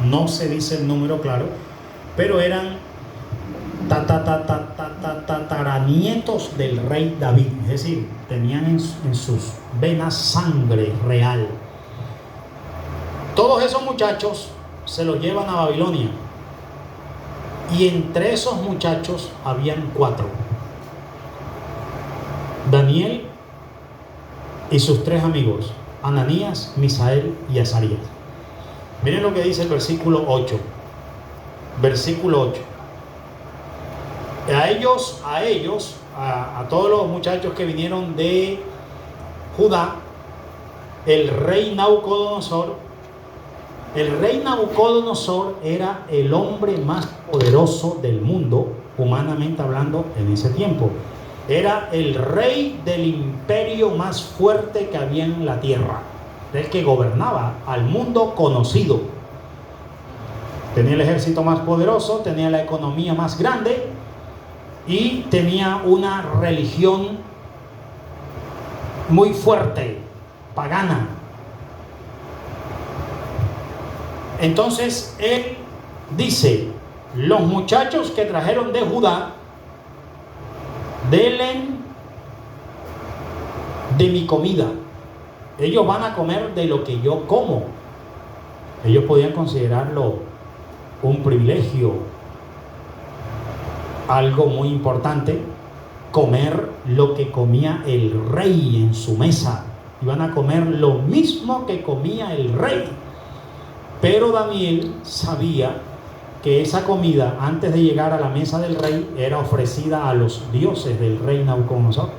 no se dice el número claro, pero eran tataranietos del rey David, es decir, tenían en sus venas sangre real. Todos esos muchachos se los llevan a Babilonia, y entre esos muchachos habían 4: Daniel y sus 3 amigos, Ananías, Misael y Azarías. Miren lo que dice el versículo 8. Versículo 8. A todos los muchachos que vinieron de Judá, el rey Nabucodonosor era el hombre más poderoso del mundo, humanamente hablando, en ese tiempo. Era el rey del imperio más fuerte que había en la tierra, el que gobernaba al mundo conocido. Tenía el ejército más poderoso, tenía la economía más grande y tenía una religión muy fuerte, pagana. Entonces él dice: los muchachos que trajeron de Judá, denle de mi comida. Ellos van a comer de lo que yo como. Ellos podían considerarlo un privilegio, algo muy importante, comer lo que comía el rey en su mesa. Iban a comer lo mismo que comía el rey. Pero Daniel sabía que esa comida, antes de llegar a la mesa del rey, era ofrecida a los dioses del rey Nabucodonosor.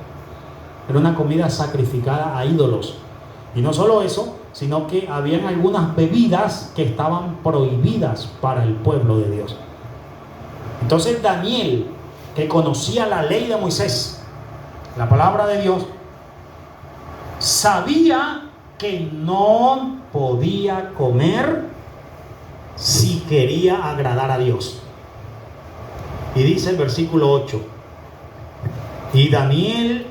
Era una comida sacrificada a ídolos. Y no solo eso, sino que habían algunas bebidas que estaban prohibidas para el pueblo de Dios. Entonces Daniel, que conocía la ley de Moisés, la palabra de Dios, sabía que no podía comer si quería agradar a Dios. Y dice el versículo 8: y Daniel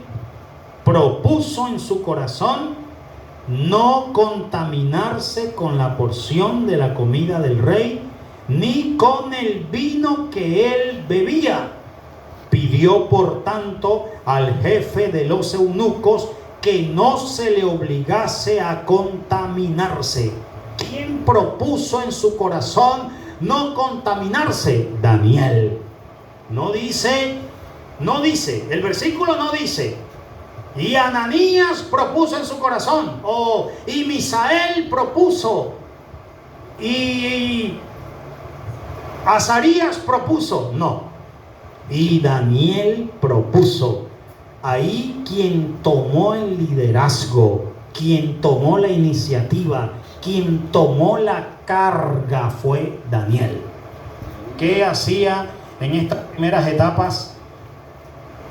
propuso en su corazón no contaminarse con la porción de la comida del rey, ni con el vino que él bebía. Pidió por tanto al jefe de los eunucos que no se le obligase a contaminarse. ¿Quién propuso en su corazón no contaminarse? Daniel. No dice, el versículo no dice: y Ananías propuso en su corazón, y Misael propuso, y Azarías propuso. No, y Daniel propuso. Ahí quien tomó el liderazgo, quien tomó la iniciativa, quien tomó la carga fue Daniel. ¿Qué hacía en estas primeras etapas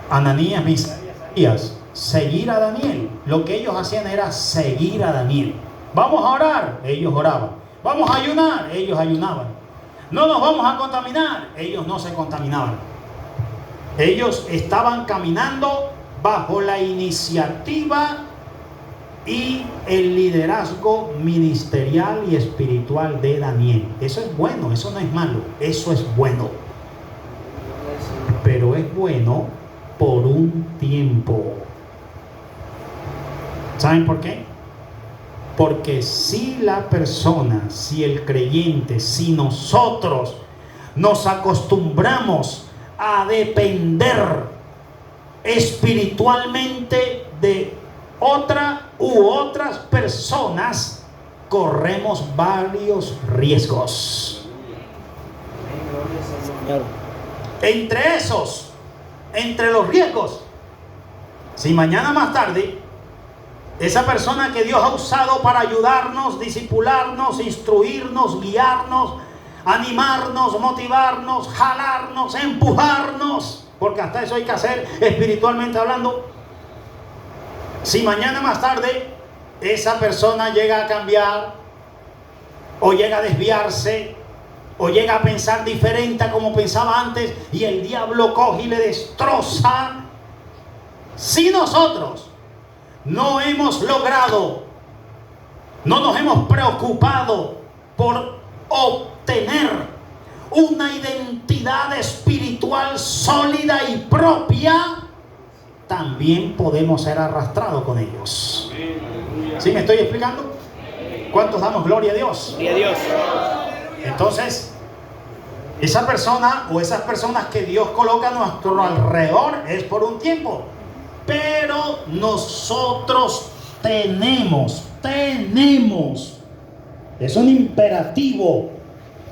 Ananías, Misael y Azarías? Seguir a Daniel. Lo que ellos hacían era seguir a Daniel. Vamos a orar, ellos oraban. Vamos a ayunar, ellos ayunaban. No nos vamos a contaminar, ellos no se contaminaban. Ellos estaban caminando bajo la iniciativa y el liderazgo ministerial y espiritual de Daniel. Eso es bueno, eso no es malo, eso es bueno. Pero es bueno por un tiempo. ¿Saben por qué? Porque si la persona, si el creyente, si nosotros nos acostumbramos a depender espiritualmente de otra u otras personas, corremos varios riesgos. Entre los riesgos, si mañana más tarde esa persona que Dios ha usado para ayudarnos, discipularnos, instruirnos, guiarnos, animarnos, motivarnos, jalarnos, empujarnos, porque hasta eso hay que hacer espiritualmente hablando. Si mañana más tarde esa persona llega a cambiar, o llega a desviarse, o llega a pensar diferente a como pensaba antes, y el diablo coge y le destroza, si nosotros no hemos logrado, no nos hemos preocupado por tener una identidad espiritual sólida y propia, también podemos ser arrastrados con ellos. ¿Sí me estoy explicando? ¿Cuántos damos gloria a Dios? Gloria a Dios. Entonces, esa persona o esas personas que Dios coloca a nuestro alrededor es por un tiempo. Pero nosotros tenemos, es un imperativo,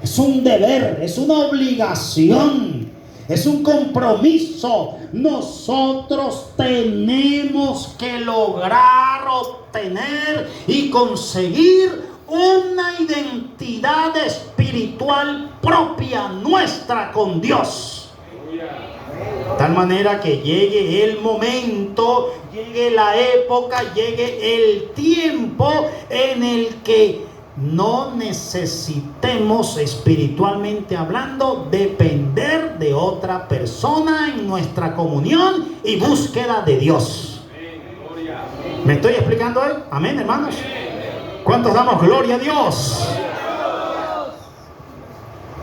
es un deber, es una obligación, es un compromiso. Nosotros tenemos que lograr obtener y conseguir una identidad espiritual propia nuestra con Dios. De tal manera que llegue el momento, llegue la época, llegue el tiempo en el que no necesitemos, espiritualmente hablando, depender de otra persona en nuestra comunión y búsqueda de Dios. ¿Me estoy explicando hoy? Amén, hermanos. ¿Cuántos damos gloria a Dios?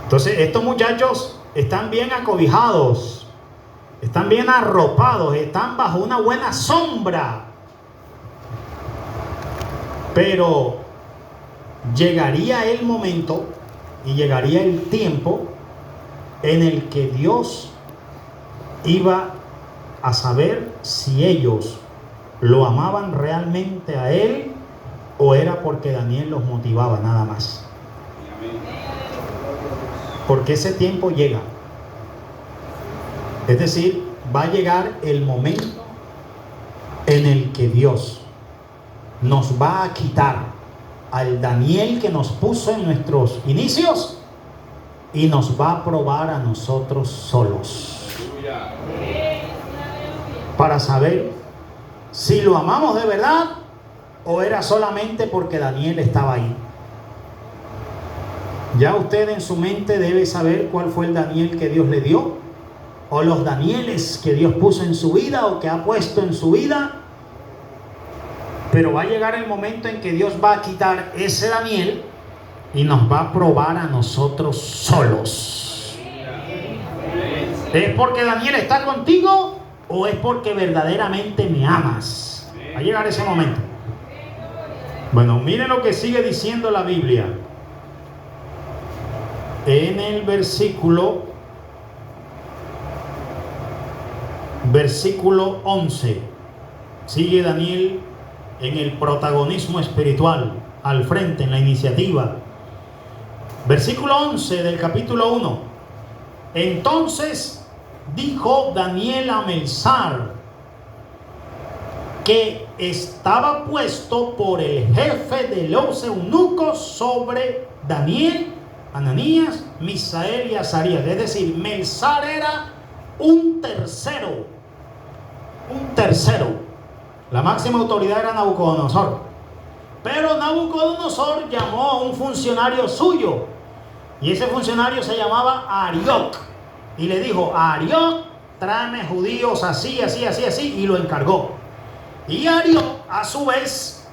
Entonces, estos muchachos están bien acobijados, están bien arropados, están bajo una buena sombra. Pero llegaría el momento y llegaría el tiempo en el que Dios iba a saber si ellos lo amaban realmente a Él o era porque Daniel los motivaba nada más. Porque ese tiempo llega. Es decir, va a llegar el momento en el que Dios nos va a quitar al Daniel que nos puso en nuestros inicios y nos va a probar a nosotros solos para saber si lo amamos de verdad o era solamente porque Daniel estaba ahí. Ya usted en su mente debe saber cuál fue el Daniel que Dios le dio, o los Danieles que Dios puso en su vida o que ha puesto en su vida. Pero va a llegar el momento en que Dios va a quitar ese Daniel y nos va a probar a nosotros solos. ¿Es porque Daniel está contigo o es porque verdaderamente me amas? Va a llegar ese momento. Bueno, miren lo que sigue diciendo la Biblia. En el versículo 11, sigue Daniel en el protagonismo espiritual, al frente, en la iniciativa. Versículo 11 del capítulo 1. Entonces dijo Daniel a Melzar, que estaba puesto por el jefe de los eunucos sobre Daniel, Ananías, Misael y Azarías. Es decir, Melzar era un tercero. La máxima autoridad era Nabucodonosor. Pero Nabucodonosor llamó a un funcionario suyo. Y ese funcionario se llamaba Arioc. Y le dijo: Arioc, tráeme judíos así. Y lo encargó. Y Arioc, a su vez,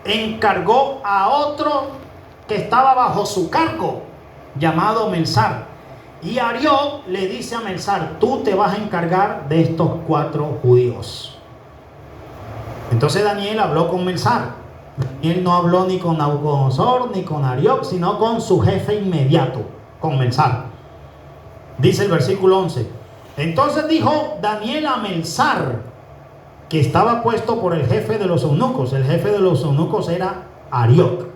encargó a otro que estaba bajo su cargo, llamado Melzar. Y Arioc le dice a Melzar: tú te vas a encargar de estos 4 judíos. Entonces Daniel habló con Melzar. Daniel no habló ni con Nabucodonosor ni con Arioc, sino con su jefe inmediato, con Melzar. Dice el versículo 11: entonces dijo Daniel a Melzar, que estaba puesto por el jefe de los eunucos. El jefe de los eunucos era Arioc.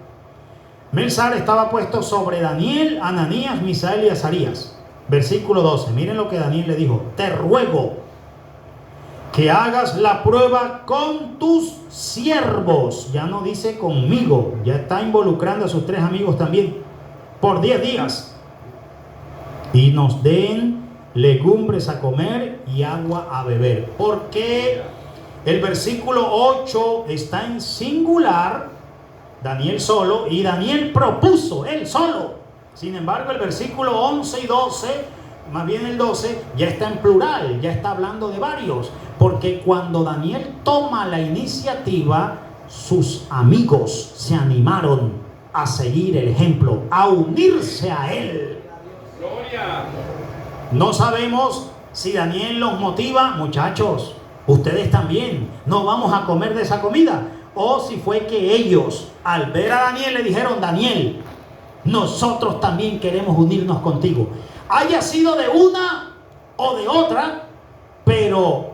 Melzar estaba puesto sobre Daniel, Ananías, Misael y Azarías. Versículo 12. Miren lo que Daniel le dijo: te ruego que hagas la prueba con tus siervos. Ya no dice conmigo, ya está involucrando a sus 3 amigos también. Por 10 días. Y nos den legumbres a comer y agua a beber. Porque el versículo 8 está en singular, Daniel solo, y Daniel propuso, él solo. Sin embargo, el versículo 11 y 12, más bien el 12, ya está en plural, ya está hablando de varios. Porque cuando Daniel toma la iniciativa, sus amigos se animaron a seguir el ejemplo, a unirse a él. Gloria. No sabemos si Daniel los motiva, muchachos, ustedes también, no vamos a comer de esa comida. O si fue que ellos, al ver a Daniel, le dijeron: Daniel, nosotros también queremos unirnos contigo. Haya sido de una o de otra, pero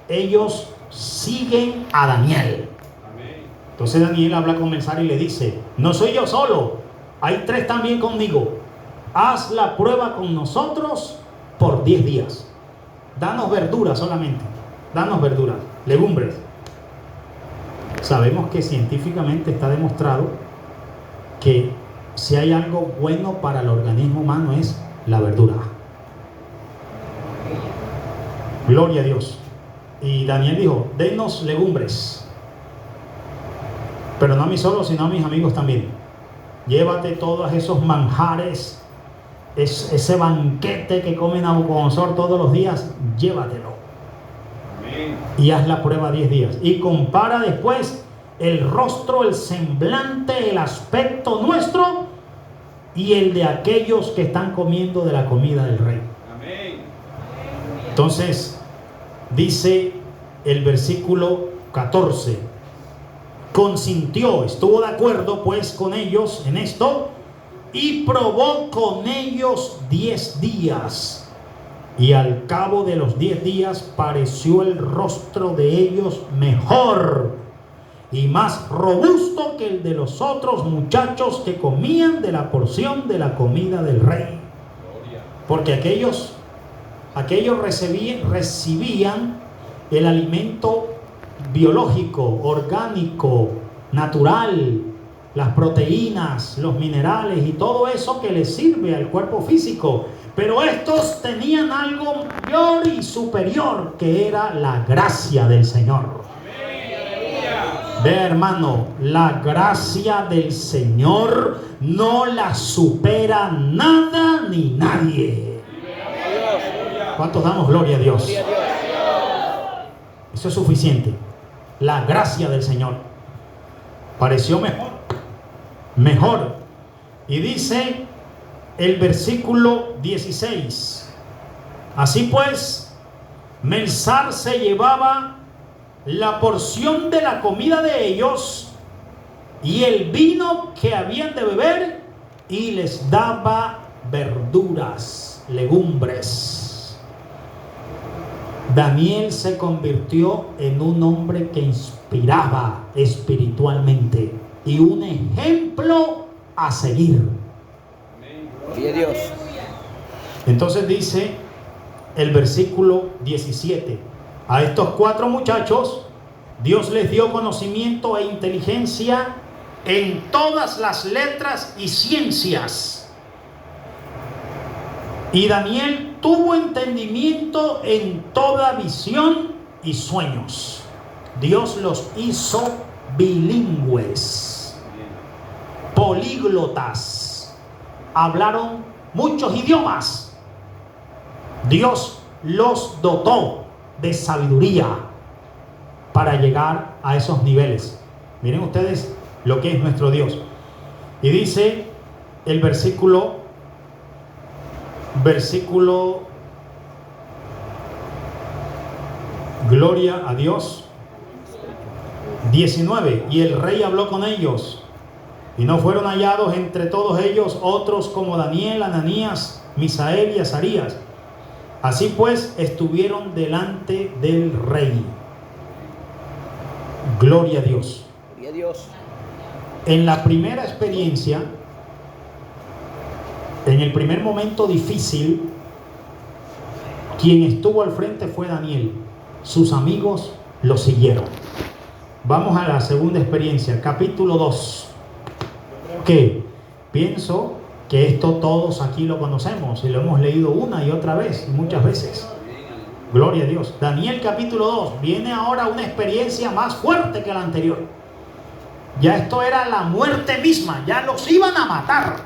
ellos siguen a Daniel. Entonces Daniel habla con Melzar y le dice: no soy yo solo, hay 3 también conmigo. Haz la prueba con nosotros por 10 días. Danos verduras solamente, danos verduras, legumbres. Sabemos que científicamente está demostrado que si hay algo bueno para el organismo humano es la verdura. Gloria a Dios. Y Daniel dijo: denos legumbres, pero no a mí solo, sino a mis amigos también. Llévate todos esos manjares, ese banquete que come Nabucodonosor todos los días, llévatelo. Amén. Y haz la prueba 10 días. Y compara después el rostro, el semblante, el aspecto nuestro y el de aquellos que están comiendo de la comida del rey. Amén. Entonces, dice el versículo 14: consintió, estuvo de acuerdo pues con ellos en esto, y probó con ellos 10 días. Y al cabo de los 10 días pareció el rostro de ellos mejor y más robusto que el de los otros muchachos que comían de la porción de la comida del rey. Porque aquellos recibían el alimento biológico, orgánico, natural, las proteínas, los minerales y todo eso que les sirve al cuerpo físico. Pero estos tenían algo mayor y superior, que era la gracia del Señor. Ve, hermano, la gracia del Señor no la supera nada ni nadie. ¿Cuántos damos gloria a Dios? Eso es suficiente. La gracia del Señor pareció mejor. Y dice el versículo 16: así pues, Melzar se llevaba la porción de la comida de ellos y el vino que habían de beber, y les daba verduras, legumbres. Daniel se convirtió en un hombre que inspiraba espiritualmente y un ejemplo a seguir. Gloria a Dios. Entonces dice el versículo 17: a estos 4 muchachos Dios les dio conocimiento e inteligencia en todas las letras y ciencias. Y Daniel tuvo entendimiento en toda visión y sueños. Dios los hizo bilingües, políglotas, hablaron muchos idiomas. Dios los dotó de sabiduría para llegar a esos niveles. Miren ustedes lo que es nuestro Dios. Y dice el versículo gloria a Dios, 19: y el rey habló con ellos, y no fueron hallados entre todos ellos otros como Daniel, Ananías, Misael y Azarías. Así pues, estuvieron delante del rey. Gloria a Dios. Gloria a Dios. En la primera experiencia, en el primer momento difícil, quien estuvo al frente fue Daniel. Sus amigos lo siguieron. Vamos a la segunda experiencia, capítulo 2. Que pienso que esto todos aquí lo conocemos y lo hemos leído una y otra vez, muchas veces. Gloria a Dios. Daniel capítulo 2. Viene ahora una experiencia más fuerte que la anterior. Ya esto era la muerte misma, ya los iban a matar.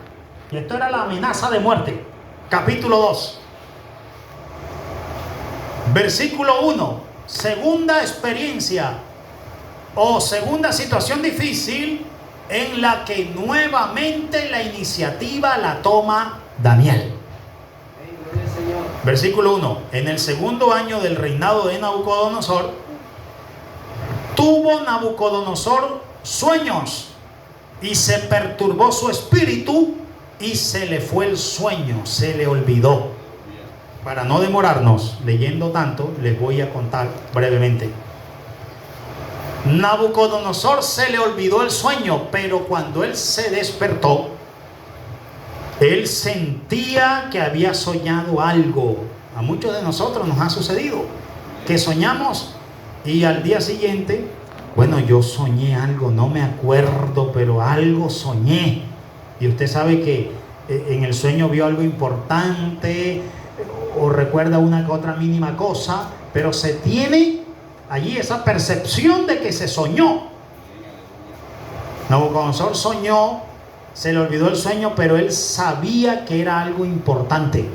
Y esto era la amenaza de muerte. Capítulo 2. Versículo 1. Segunda experiencia o segunda situación difícil en la que nuevamente la iniciativa la toma Daniel. Versículo 1. En el segundo año del reinado de Nabucodonosor, tuvo Nabucodonosor sueños y se perturbó su espíritu y se le fue el sueño, se le olvidó. Para no demorarnos leyendo tanto, les voy a contar brevemente. Nabucodonosor se le olvidó el sueño, pero cuando él se despertó, él sentía que había soñado algo. A muchos de nosotros nos ha sucedido que soñamos y al día siguiente, bueno, yo soñé algo, no me acuerdo, pero algo soñé. Y usted sabe que en el sueño vio algo importante o recuerda una que otra mínima cosa, pero se tiene allí esa percepción de que se soñó. Nabucodonosor soñó, se le olvidó el sueño, pero él sabía que era algo importante.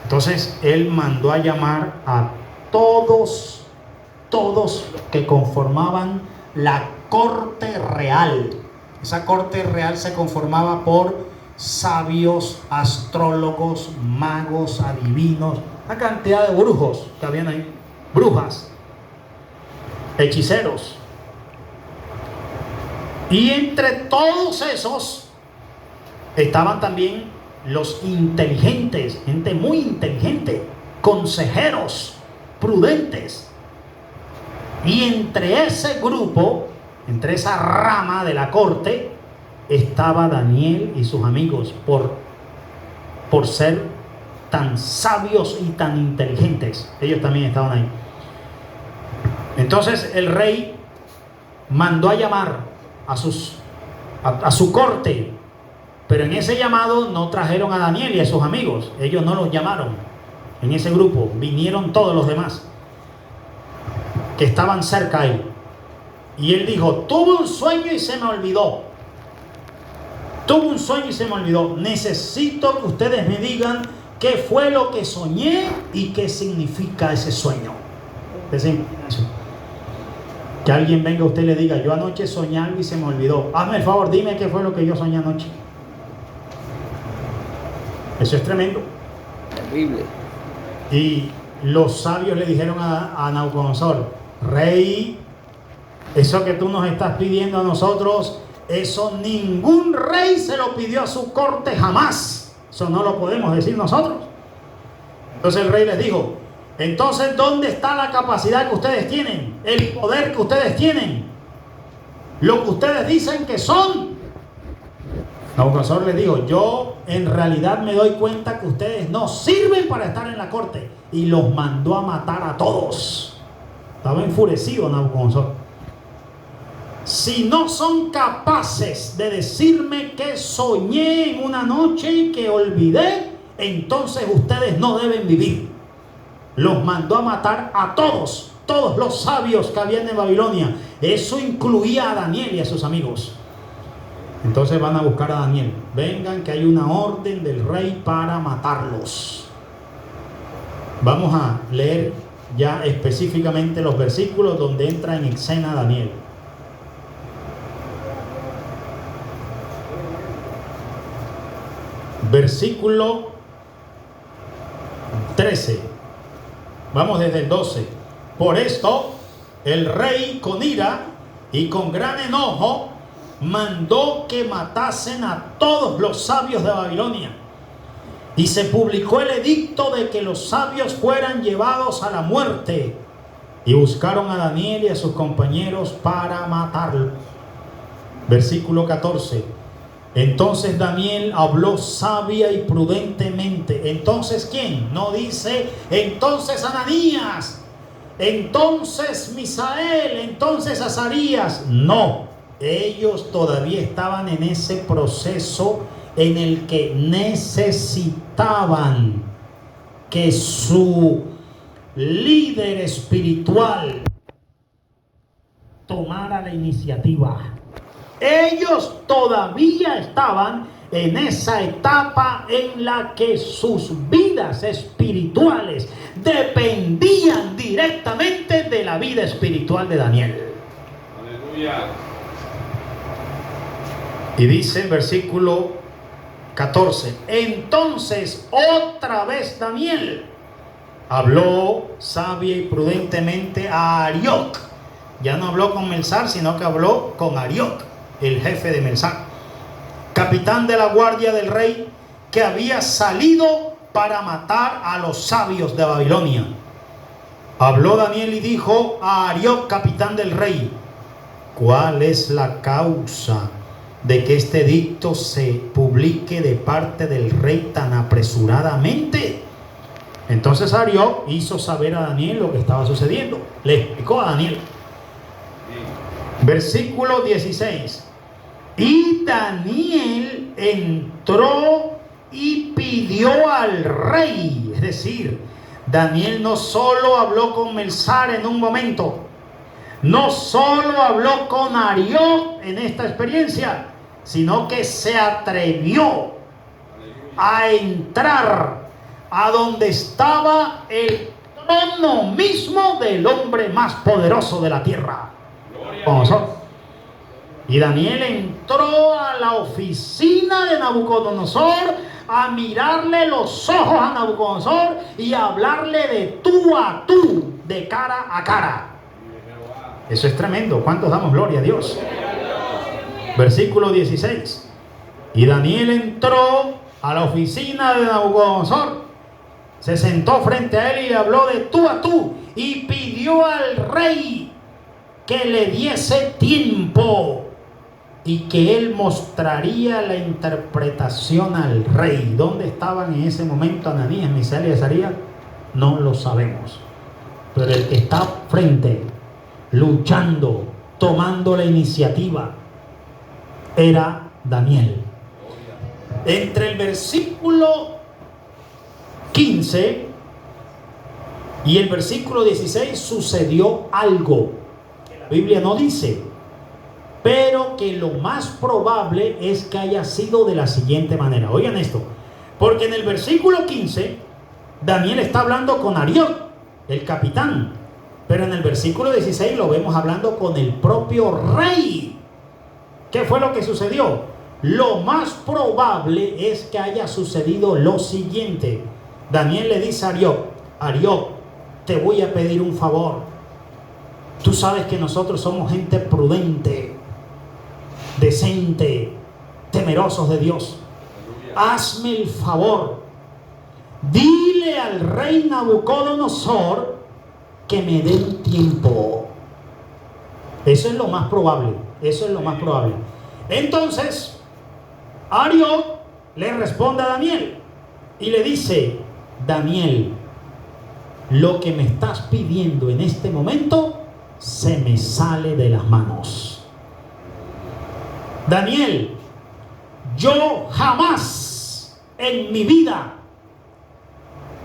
Entonces él mandó a llamar a todos que conformaban la corte real. Esa corte real se conformaba por sabios, astrólogos, magos, adivinos, una cantidad de brujos que habían ahí, brujas, hechiceros. Y entre todos esos estaban también los inteligentes, gente muy inteligente, consejeros, prudentes. Y entre ese grupo, entre esa rama de la corte, estaba Daniel y sus amigos por ser tan sabios y tan inteligentes. Ellos también estaban ahí. Entonces el rey mandó a llamar a su corte, pero en ese llamado no trajeron a Daniel y a sus amigos. Ellos no los llamaron. En ese grupo vinieron todos los demás que estaban cerca a él. Y él dijo: tuve un sueño y se me olvidó. Tuve un sueño y se me olvidó. Necesito que ustedes me digan qué fue lo que soñé y qué significa ese sueño. Que alguien venga a usted y le diga: yo anoche soñé algo y se me olvidó. Hazme el favor, dime qué fue lo que yo soñé anoche. Eso es tremendo. Terrible. Y los sabios le dijeron a Nabucodonosor: rey, eso que tú nos estás pidiendo a nosotros, eso ningún rey se lo pidió a su corte jamás. Eso no lo podemos decir nosotros. Entonces el rey les dijo: entonces, ¿dónde está la capacidad que ustedes tienen? El poder que ustedes tienen. Lo que ustedes dicen que son. Nabucodonosor les dijo: yo en realidad me doy cuenta que ustedes no sirven para estar en la corte. Y los mandó a matar a todos. Estaba enfurecido Nabucodonosor. Si no son capaces de decirme que soñé en una noche y que olvidé, entonces ustedes no deben vivir. Los mandó a matar a todos los sabios que habían en Babilonia. Eso incluía a Daniel y a sus amigos. Entonces van a buscar a Daniel. Vengan, que hay una orden del rey para matarlos. Vamos a leer ya específicamente los versículos donde entra en escena Daniel. Versículo 13. Vamos desde el 12. Por esto, el rey con ira y con gran enojo mandó que matasen a todos los sabios de Babilonia. Y se publicó el edicto de que los sabios fueran llevados a la muerte. Y buscaron a Daniel y a sus compañeros para matarlo. Versículo 14. Entonces Daniel habló sabia y prudentemente. Entonces, ¿quién? No dice entonces Ananías, entonces Misael, entonces Azarías. No, ellos todavía estaban en ese proceso en el que necesitaban que su líder espiritual tomara la iniciativa. Ellos todavía estaban en esa etapa en la que sus vidas espirituales dependían directamente de la vida espiritual de Daniel. Aleluya. Y dice el versículo 14: entonces otra vez Daniel habló sabia y prudentemente a Arioc. Ya no habló con Melsar, sino que habló con Arioc, el jefe de Melsar, capitán de la guardia del rey, que había salido para matar a los sabios de Babilonia. Habló Daniel y dijo a Arioc, capitán del rey: ¿cuál es la causa de que este edicto se publique de parte del rey tan apresuradamente? Entonces Arioc hizo saber a Daniel lo que estaba sucediendo. Le explicó a Daniel. Versículo 16. Y Daniel entró y pidió al rey. Es decir, Daniel no solo habló con Melsar en un momento, no solo habló con Arioc en esta experiencia, sino que se atrevió a entrar a donde estaba el trono mismo del hombre más poderoso de la tierra. Y Daniel entró a la oficina de Nabucodonosor a mirarle los ojos a Nabucodonosor y a hablarle de tú a tú, de cara a cara. Eso es tremendo. ¿Cuántos damos gloria a Dios? Versículo 16. Y Daniel entró a la oficina de Nabucodonosor, se sentó frente a él y le habló de tú a tú y pidió al rey que le diese tiempo y que él mostraría la interpretación al rey. ¿Dónde estaban en ese momento Ananías, Misael y Azarías? No lo sabemos. Pero el que está frente, luchando, tomando la iniciativa, era Daniel. Entre el versículo 15 y el versículo 16 sucedió algo que la Biblia no dice, pero que lo más probable es que haya sido de la siguiente manera. Oigan esto, porque en el versículo 15 Daniel está hablando con Arioc, el capitán, pero en el versículo 16 lo vemos hablando con el propio rey. ¿Qué fue lo que sucedió? Lo más probable es que haya sucedido lo siguiente. Daniel le dice a Arioc: Arioc, te voy a pedir un favor. Tú sabes que nosotros somos gente prudente, decente, temerosos de Dios. Hazme el favor, dile al rey Nabucodonosor que me dé un tiempo. Eso es lo más probable. Eso es lo más probable. Entonces Arioc le responde a Daniel y le dice: Daniel, lo que me estás pidiendo en este momento se me sale de las manos. Daniel, yo jamás en mi vida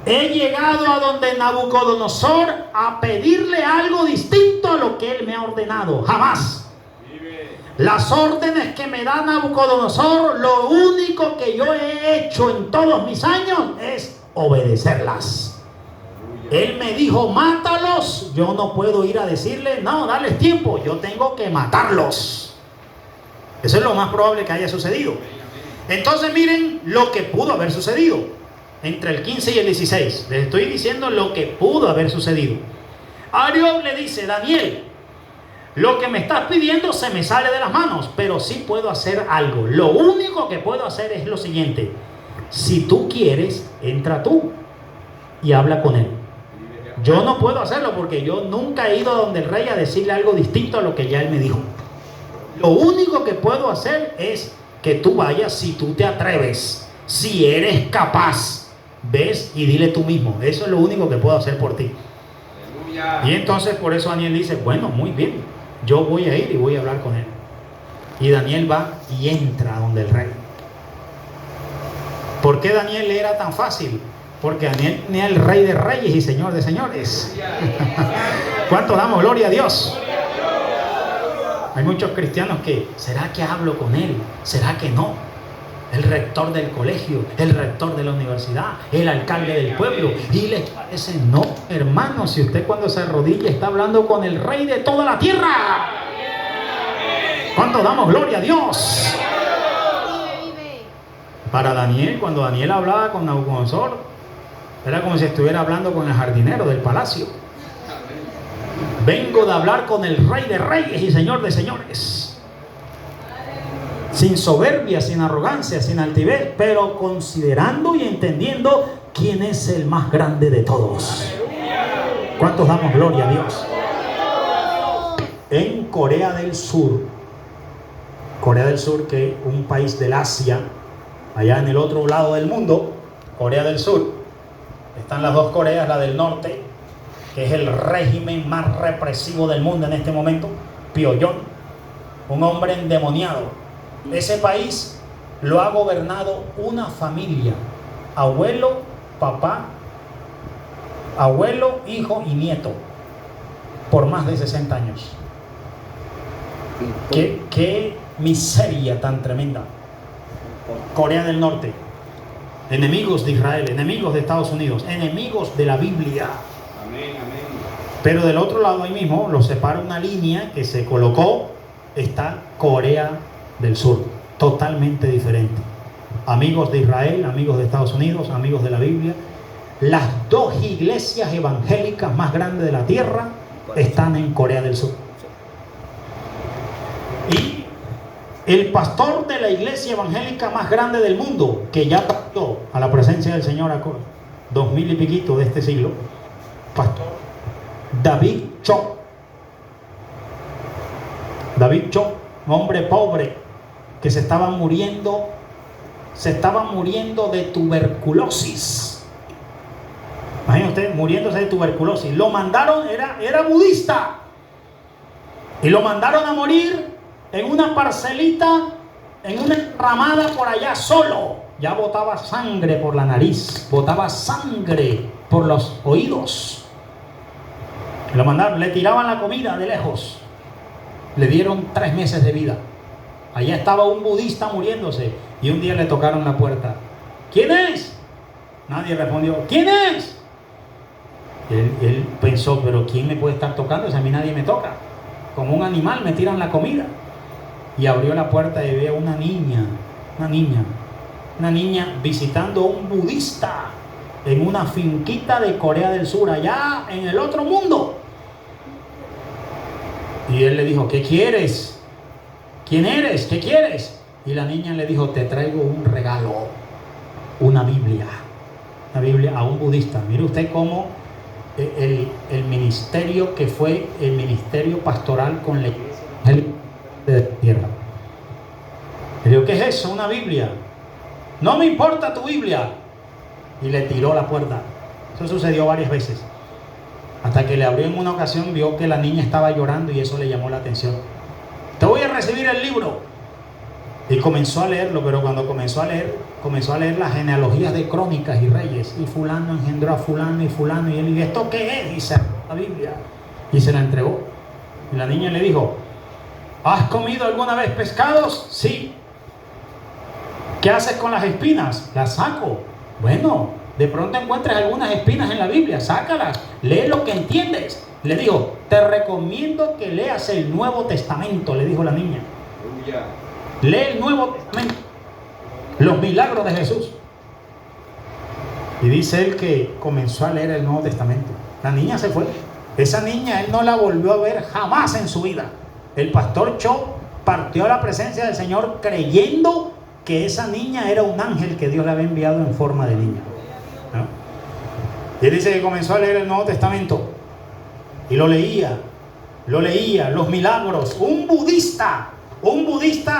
he llegado a donde Nabucodonosor a pedirle algo distinto a lo que él me ha ordenado. Jamás. Las órdenes que me da Nabucodonosor, lo único que yo he hecho en todos mis años es obedecerlas. Él me dijo: mátalos. Yo no puedo ir a decirle: no, dale tiempo. Yo tengo que matarlos. Eso es lo más probable que haya sucedido. Entonces miren lo que pudo haber sucedido entre el 15 y el 16. Les estoy diciendo lo que pudo haber sucedido. Arioc le dice: Daniel, lo que me estás pidiendo se me sale de las manos, pero sí puedo hacer algo. Lo único que puedo hacer es lo siguiente: si tú quieres, entra tú y habla con él. Yo no puedo hacerlo porque yo nunca he ido a donde el rey a decirle algo distinto a lo que ya él me dijo. Lo único que puedo hacer es que tú vayas, si tú te atreves, si eres capaz, ves y dile tú mismo. Eso es lo único que puedo hacer por ti. Y entonces por eso Daniel dice: bueno, muy bien, yo voy a ir y voy a hablar con él. Y Daniel va y entra donde el rey. ¿Por qué Daniel le era tan fácil? Porque Daniel tenía el rey de reyes y señor de señores. ¿Cuánto damos gloria a Dios? Hay muchos cristianos que: ¿será que hablo con él? ¿Será que no? El rector del colegio, el rector de la universidad, el alcalde del pueblo. Y les parece: no, hermano, si usted cuando se arrodilla está hablando con el rey de toda la tierra. ¿Cuánto damos gloria a Dios? Para Daniel, cuando Daniel hablaba con Nabucodonosor, era como si estuviera hablando con el jardinero del palacio. Vengo de hablar con el Rey de Reyes y Señor de Señores. Sin soberbia, sin arrogancia, sin altivez, pero considerando y entendiendo quién es el más grande de todos. ¿Cuántos damos gloria a Dios? En Corea del Sur, que es un país del Asia, allá en el otro lado del mundo, Corea del Sur, están las dos Coreas, la del norte, que es el régimen más represivo del mundo en este momento, Pyongyang, un hombre endemoniado. Ese país lo ha gobernado una familia, abuelo, papá, abuelo, hijo y nieto, por más de 60 años. Qué miseria tan tremenda. Corea del Norte, enemigos de Israel, enemigos de Estados Unidos, enemigos de la Biblia. Amén, amén. Pero del otro lado ahí mismo los separa una línea que se colocó, está Corea del Sur, totalmente diferente. Amigos de Israel, amigos de Estados Unidos, amigos de la Biblia. Las dos iglesias evangélicas más grandes de la tierra están en Corea del Sur. Y el pastor de la iglesia evangélica más grande del mundo, que ya partió a la presencia del Señor a 2000 y piquito de este siglo, pastor David Cho. David Cho, un hombre pobre que se estaba muriendo de tuberculosis. Imagínate usted, muriéndose de tuberculosis. Lo mandaron, era budista, y lo mandaron a morir en una parcelita, en una enramada por allá solo. Ya botaba sangre por la nariz, botaba sangre por los oídos. Lo mandaron, le tiraban la comida de lejos. Le dieron 3 meses de vida. Allá estaba un budista muriéndose, y un día le tocaron la puerta. ¿Quién es? Nadie respondió. ¿Quién es? Él pensó, pero ¿quién me puede estar tocando? Si a mí nadie me toca. Como un animal me tiran la comida. Y abrió la puerta y ve a una niña visitando a un budista en una finquita de Corea del Sur, allá en el otro mundo. Y él le dijo, ¿qué quieres? ¿Quién eres? ¿Qué quieres? Y la niña le dijo, te traigo un regalo, una Biblia a un budista. Mire usted cómo el ministerio que fue el ministerio pastoral con la iglesia de la tierra. Le digo, ¿qué es eso? Una Biblia. No me importa tu Biblia. Y le tiró la puerta. Eso sucedió varias veces. Hasta que le abrió en una ocasión, vio que la niña estaba llorando y eso le llamó la atención. Te voy a recibir el libro. Y comenzó a leerlo, pero cuando comenzó a leer las genealogías de crónicas y reyes. Y fulano engendró a fulano y fulano. Y él dijo, ¿esto qué es? Y cerró la Biblia y se la entregó. Y la niña le dijo, ¿has comido alguna vez pescados? Sí. ¿Qué haces con las espinas? Las saco. Bueno, de pronto encuentras algunas espinas en la Biblia, sácalas, lee lo que entiendes. Le dijo, te recomiendo que leas el Nuevo Testamento, le dijo la niña. Lee el Nuevo Testamento, los milagros de Jesús. Y dice él que comenzó a leer el Nuevo Testamento. La niña se fue. Esa niña él no la volvió a ver jamás en su vida. El pastor Cho partió a la presencia del Señor creyendo que esa niña era un ángel que Dios le había enviado en forma de niña, ¿no? Y él dice que comenzó a leer el Nuevo Testamento y lo leía, los milagros. Un budista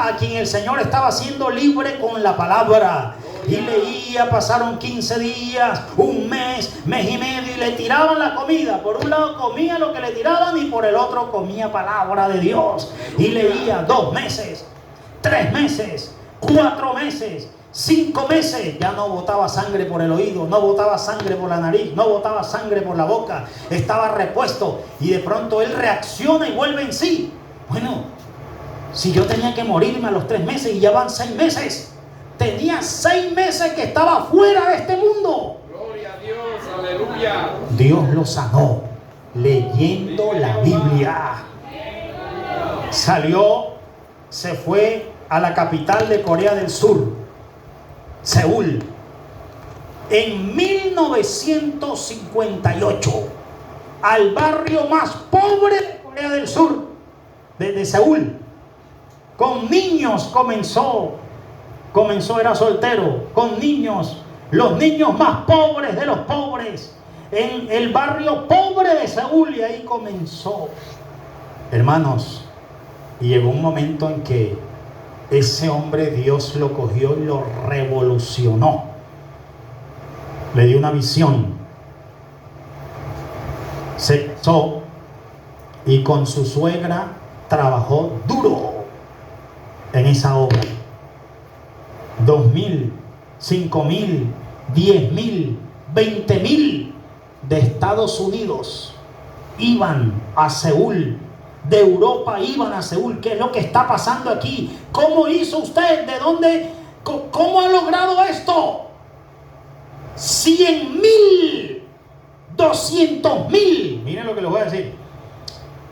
a quien el Señor estaba haciendo libre con la palabra. Y leía, pasaron 15 días, un mes, mes y medio, y le tiraban la comida. Por un lado comía lo que le tiraban y por el otro comía palabra de Dios. Y leía 2 meses, 3 meses, 4 meses, 5 meses. Ya no botaba sangre por el oído, no botaba sangre por la nariz, no botaba sangre por la boca. Estaba repuesto y de pronto él reacciona y vuelve en sí. Bueno, si yo tenía que morirme a los 3 meses y ya van 6 meses. Tenía 6 meses que estaba fuera de este mundo. Gloria a Dios, aleluya. Dios lo sanó leyendo la Biblia. Salió, se fue a la capital de Corea del Sur. Seúl. En 1958, al barrio más pobre de Corea del Sur, de Seúl, con niños comenzó, era soltero, con niños, los niños más pobres de los pobres, en el barrio pobre de Seúl, y ahí comenzó, hermanos. Y llegó un momento en que ese hombre, Dios lo cogió y lo revolucionó. Le dio una visión. Se casó y con su suegra trabajó duro en esa obra. 2,000, 5,000, 10,000, 20,000 de Estados Unidos iban a Seúl. De Europa iban a Seúl. ¿Qué es lo que está pasando aquí? ¿Cómo hizo usted? ¿De dónde? ¿Cómo ha logrado esto? 100,000, 200,000. Miren lo que les voy a decir.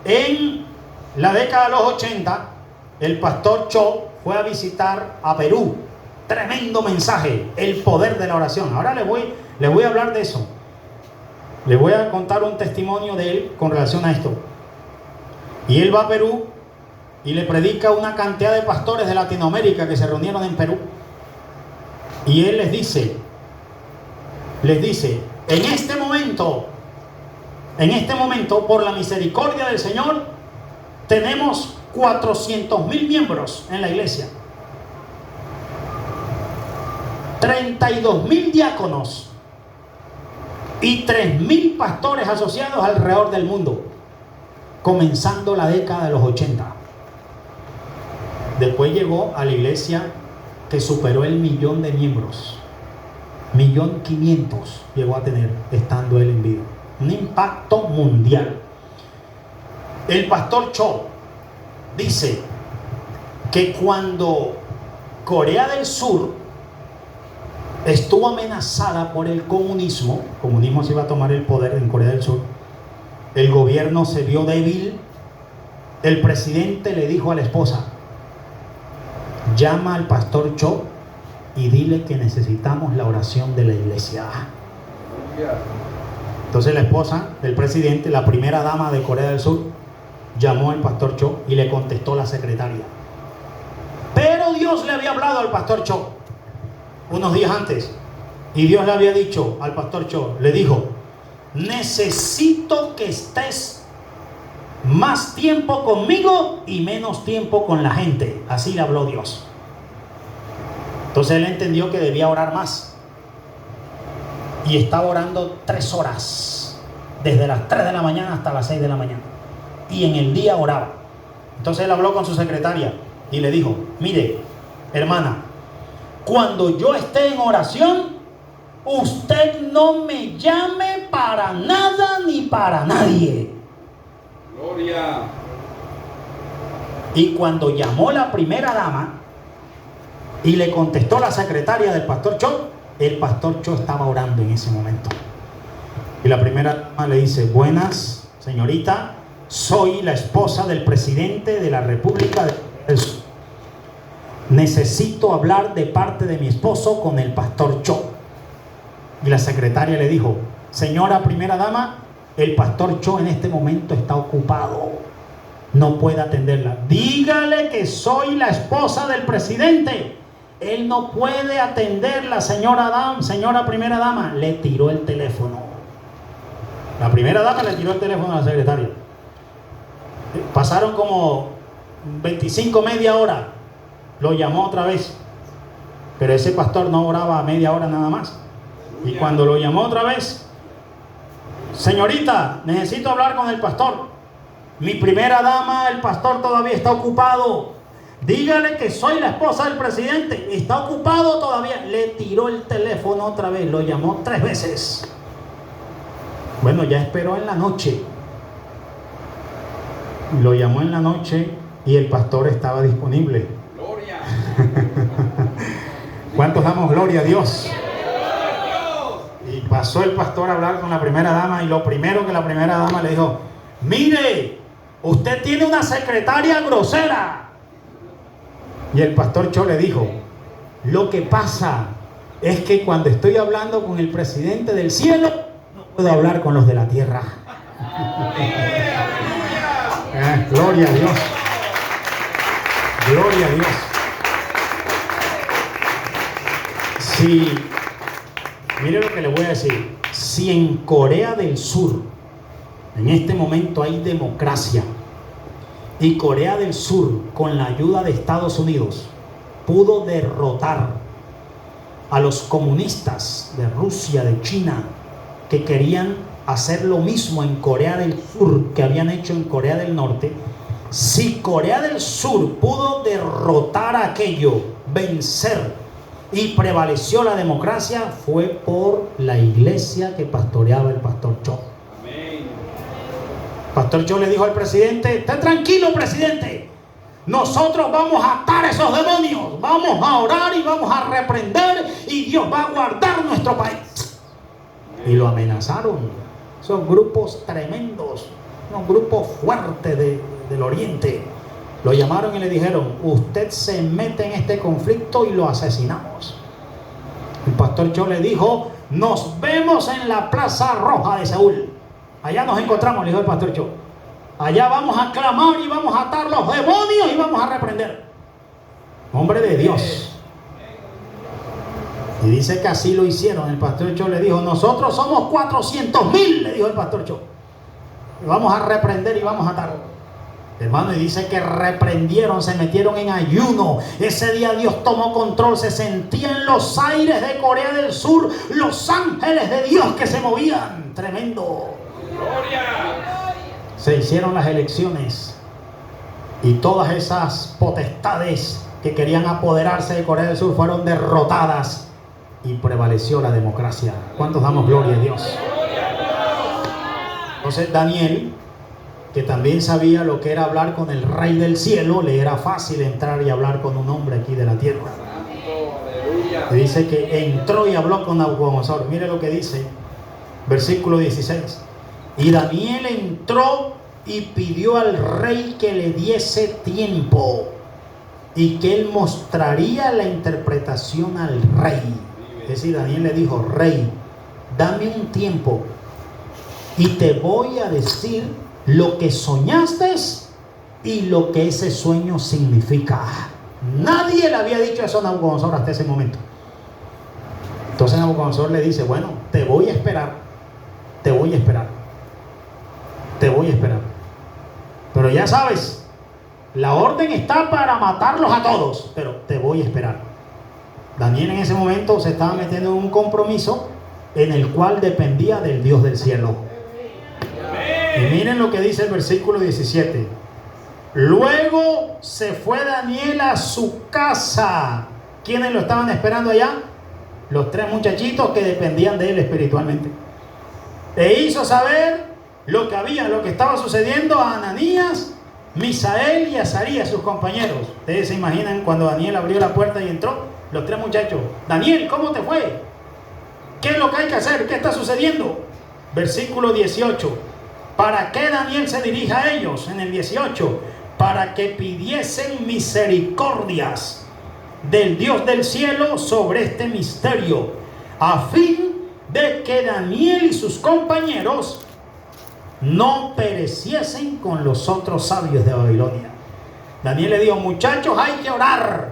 En la década de los 80, el pastor Cho fue a visitar a Perú. Tremendo mensaje, el poder de la oración. Ahora les voy a hablar de eso. Les voy a contar un testimonio de él con relación a esto. Y él va a Perú y le predica a una cantidad de pastores de Latinoamérica que se reunieron en Perú. Y él les dice, en este momento, por la misericordia del Señor, tenemos 400,000 miembros en la iglesia, 32,000 diáconos y 3,000 pastores asociados alrededor del mundo, comenzando la década de los 80. Después llegó a la iglesia que superó el 1,000,000 de miembros. 1,500,000 llegó a tener estando él en vida. Un impacto mundial. El pastor Cho dice que cuando Corea del Sur estuvo amenazada por el comunismo se iba a tomar el poder en Corea del Sur, el gobierno se vio débil. El presidente le dijo a la esposa: llama al pastor Cho y dile que necesitamos la oración de la iglesia. Entonces la esposa del presidente, la primera dama de Corea del Sur, llamó al pastor Cho y le contestó la secretaria. Pero Dios le había hablado al pastor Cho unos días antes, y Dios le había dicho al pastor Cho, le dijo: necesito que estés más tiempo conmigo y menos tiempo con la gente. Así le habló Dios. Entonces él entendió que debía orar más, y estaba orando 3 horas, desde las 3 de la mañana hasta las 6 de la mañana, y en el día oraba. Entonces él habló con su secretaria y le dijo: mire, hermana, cuando yo esté en oración, usted no me llame para nada ni para nadie. Gloria. Y cuando llamó la primera dama y le contestó la secretaria del pastor Cho, el pastor Cho estaba orando en ese momento. Y la primera dama le dice: buenas, señorita, soy la esposa del presidente de la República del Sur. Necesito hablar de parte de mi esposo con el pastor Cho. Y la secretaria le dijo: señora primera dama, el pastor Cho en este momento está ocupado, no puede atenderla. Dígale que soy la esposa del presidente, él no puede atenderla, señora primera dama. Le tiró el teléfono. La primera dama le tiró el teléfono a la secretaria. Pasaron como 25, media hora. Lo llamó otra vez, pero ese pastor no oraba media hora nada más. Y cuando lo llamó otra vez: señorita, necesito hablar con el pastor. Mi primera dama, el pastor todavía está ocupado. Dígale que soy la esposa del presidente, está ocupado todavía. Le tiró el teléfono otra vez, lo llamó 3 veces. Bueno, ya esperó en la noche. Lo llamó en la noche y el pastor estaba disponible. Gloria. ¿Cuántos damos gloria a Dios? Y pasó el pastor a hablar con la primera dama, y lo primero que la primera dama le dijo: mire, usted tiene una secretaria grosera. Y el pastor Cho le dijo: lo que pasa es que cuando estoy hablando con el presidente del cielo, no puedo hablar con los de la tierra. Gloria a Dios. Gloria a Dios. Si, mire lo que le voy a decir. Si en Corea del Sur, en este momento hay democracia, y Corea del Sur, con la ayuda de Estados Unidos, pudo derrotar a los comunistas de Rusia, de China, que querían hacer lo mismo en Corea del Sur que habían hecho en Corea del Norte. Si Corea del Sur pudo derrotar aquello, vencer, y prevaleció la democracia, fue por la iglesia que pastoreaba el pastor Cho. Amén. Pastor Cho le dijo al presidente: esté tranquilo, presidente, nosotros vamos a atar esos demonios, vamos a orar y vamos a reprender, y Dios va a guardar nuestro país. Y lo amenazaron. Son grupos tremendos, unos grupos fuertes del oriente. Lo llamaron y le dijeron: usted se mete en este conflicto y lo asesinamos. El pastor Cho le dijo: nos vemos en la Plaza Roja de Seúl. Allá nos encontramos, le dijo el pastor Cho. Allá vamos a clamar y vamos a atar los demonios y vamos a reprender. Hombre de Dios. Y dice que así lo hicieron. El pastor Cho le dijo: nosotros somos 400,000, le dijo el pastor Cho. Y vamos a reprender y vamos a atar. Hermano, y dice que reprendieron, se metieron en ayuno. Ese día Dios tomó control. Se sentían los aires de Corea del Sur, los ángeles de Dios que se movían. Tremendo. Gloria. Se hicieron las elecciones y todas esas potestades que querían apoderarse de Corea del Sur fueron derrotadas y prevaleció la democracia. ¿Cuántos damos gloria a Dios? Entonces Daniel, que también sabía lo que era hablar con el Rey del cielo, le era fácil entrar y hablar con un hombre aquí de la tierra. Y dice que entró y habló con Nabucodonosor. Mire lo que dice, versículo 16. Y Daniel entró y pidió al rey que le diese tiempo y que él mostraría la interpretación al rey. Es decir, Daniel le dijo: rey, dame un tiempo y te voy a decir lo que soñaste y lo que ese sueño significa. Nadie le había dicho eso a Nabucodonosor hasta ese momento. Entonces Nabucodonosor le dice: bueno, te voy a esperar, te voy a esperar, te voy a esperar. Pero ya sabes, la orden está para matarlos a todos, pero te voy a esperar. Daniel en ese momento se estaba metiendo en un compromiso en el cual dependía del Dios del cielo. Y miren lo que dice el versículo 17. Luego se fue Daniel a su casa. ¿Quiénes lo estaban esperando allá? Los 3 muchachitos que dependían de él espiritualmente. E hizo saber lo que estaba sucediendo a Ananías, Misael y Azarías, sus compañeros. Ustedes se imaginan cuando Daniel abrió la puerta y entró, los 3 muchachos: Daniel, ¿cómo te fue? ¿Qué es lo que hay que hacer? ¿Qué está sucediendo? Versículo 18. ¿Para qué Daniel se dirige a ellos? En el 18, para que pidiesen misericordias del Dios del cielo sobre este misterio, a fin de que Daniel y sus compañeros no pereciesen con los otros sabios de Babilonia. Daniel le dijo: muchachos, hay que orar.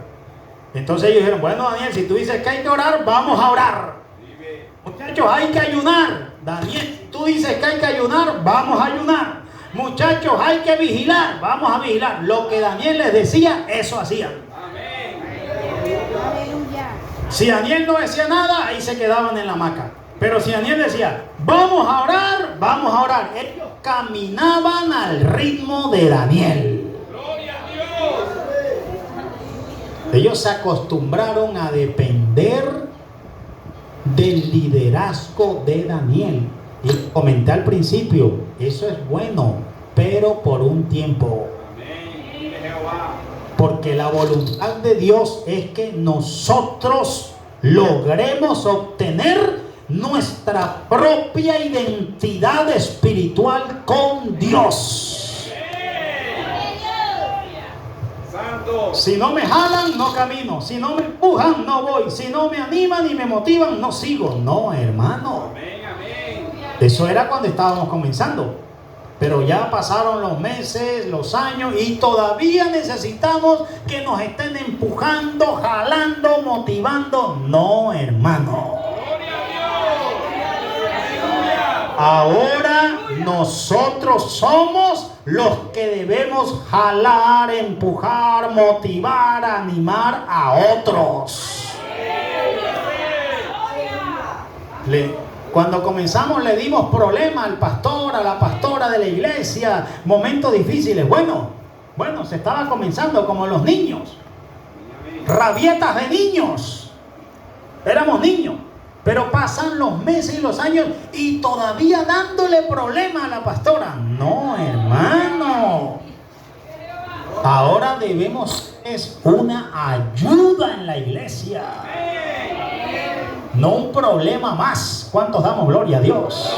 Entonces ellos dijeron: bueno, Daniel, si tú dices que hay que orar, vamos a orar. Muchachos, hay que ayunar. Daniel, si tú dices que hay que ayunar, vamos a ayunar. Muchachos, hay que vigilar, vamos a vigilar. Lo que Daniel les decía, eso hacían. Si Daniel no decía nada, ahí se quedaban en la hamaca. Pero si Daniel decía: vamos a orar, vamos a orar, ellos caminaban al ritmo de Daniel. Gloria a Dios. Ellos se acostumbraron a depender del liderazgo de Daniel. Y comenté al principio, eso es bueno, pero por un tiempo. Amén. Jehová. Porque la voluntad de Dios es que nosotros logremos obtener nuestra propia identidad espiritual con Dios. Santo Santo. Si no me jalan, no camino. Si no me empujan, no voy. Si no me animan y me motivan, no sigo. No, hermano. Amén, amén. Eso era cuando estábamos comenzando. Pero ya pasaron los meses, los años y todavía necesitamos que nos estén empujando, jalando, motivando. No, hermano. Gloria a Dios. Aleluya. Ahora nosotros somos los que debemos jalar, empujar, motivar, animar a otros. Cuando comenzamos le dimos problema al pastor, a la pastora de la iglesia, momentos difíciles. Bueno, se estaba comenzando como los niños. Rabietas de niños. Éramos niños. Pero pasan los meses y los años y todavía dándole problema a la pastora. No, hermano. Ahora debemos es una ayuda en la iglesia. No un problema más. ¿Cuántos damos gloria a Dios?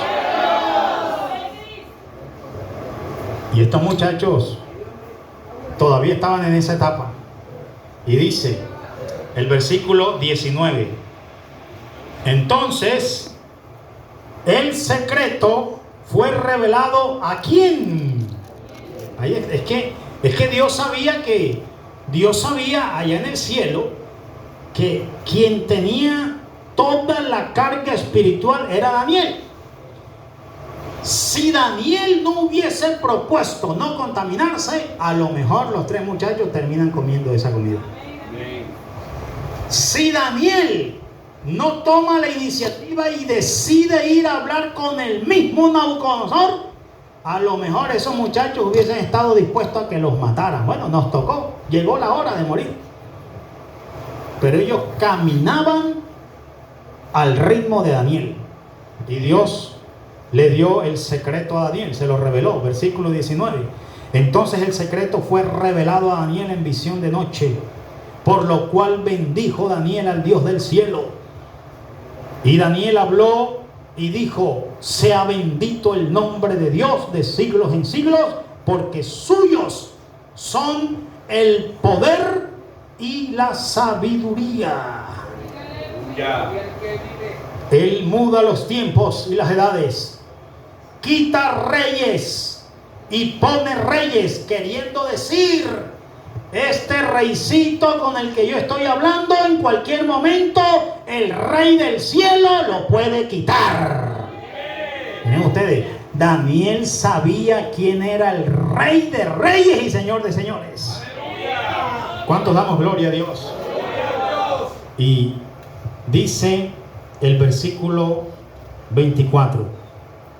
Y estos muchachos todavía estaban en esa etapa. Y dice el versículo 19. Entonces, el secreto fue revelado ¿a quién? Es que Dios sabía allá en el cielo que quien tenía toda la carga espiritual era Daniel. Si Daniel no hubiese propuesto no contaminarse, a lo mejor los tres muchachos terminan comiendo esa comida. Si Daniel no toma la iniciativa y decide ir a hablar con el mismo Nabucodonosor, a lo mejor esos muchachos hubiesen estado dispuestos a que los mataran. Bueno, nos tocó, llegó la hora de morir. Pero ellos caminaban al ritmo de Daniel. Y Dios le dio el secreto a Daniel, se lo reveló, versículo 19. Entonces el secreto fue revelado a Daniel en visión de noche, por lo cual bendijo Daniel al Dios del cielo. Y Daniel habló y dijo: sea bendito el nombre de Dios de siglos en siglos, porque suyos son el poder y la sabiduría. Él muda los tiempos y las edades, quita reyes y pone reyes, queriendo decir, este reycito con el que yo estoy hablando, en cualquier momento el rey del cielo lo puede quitar. Miren ustedes, Daniel sabía quién era el rey de reyes y señor de señores. ¿Cuántos damos gloria a Dios? Y dice el versículo 24: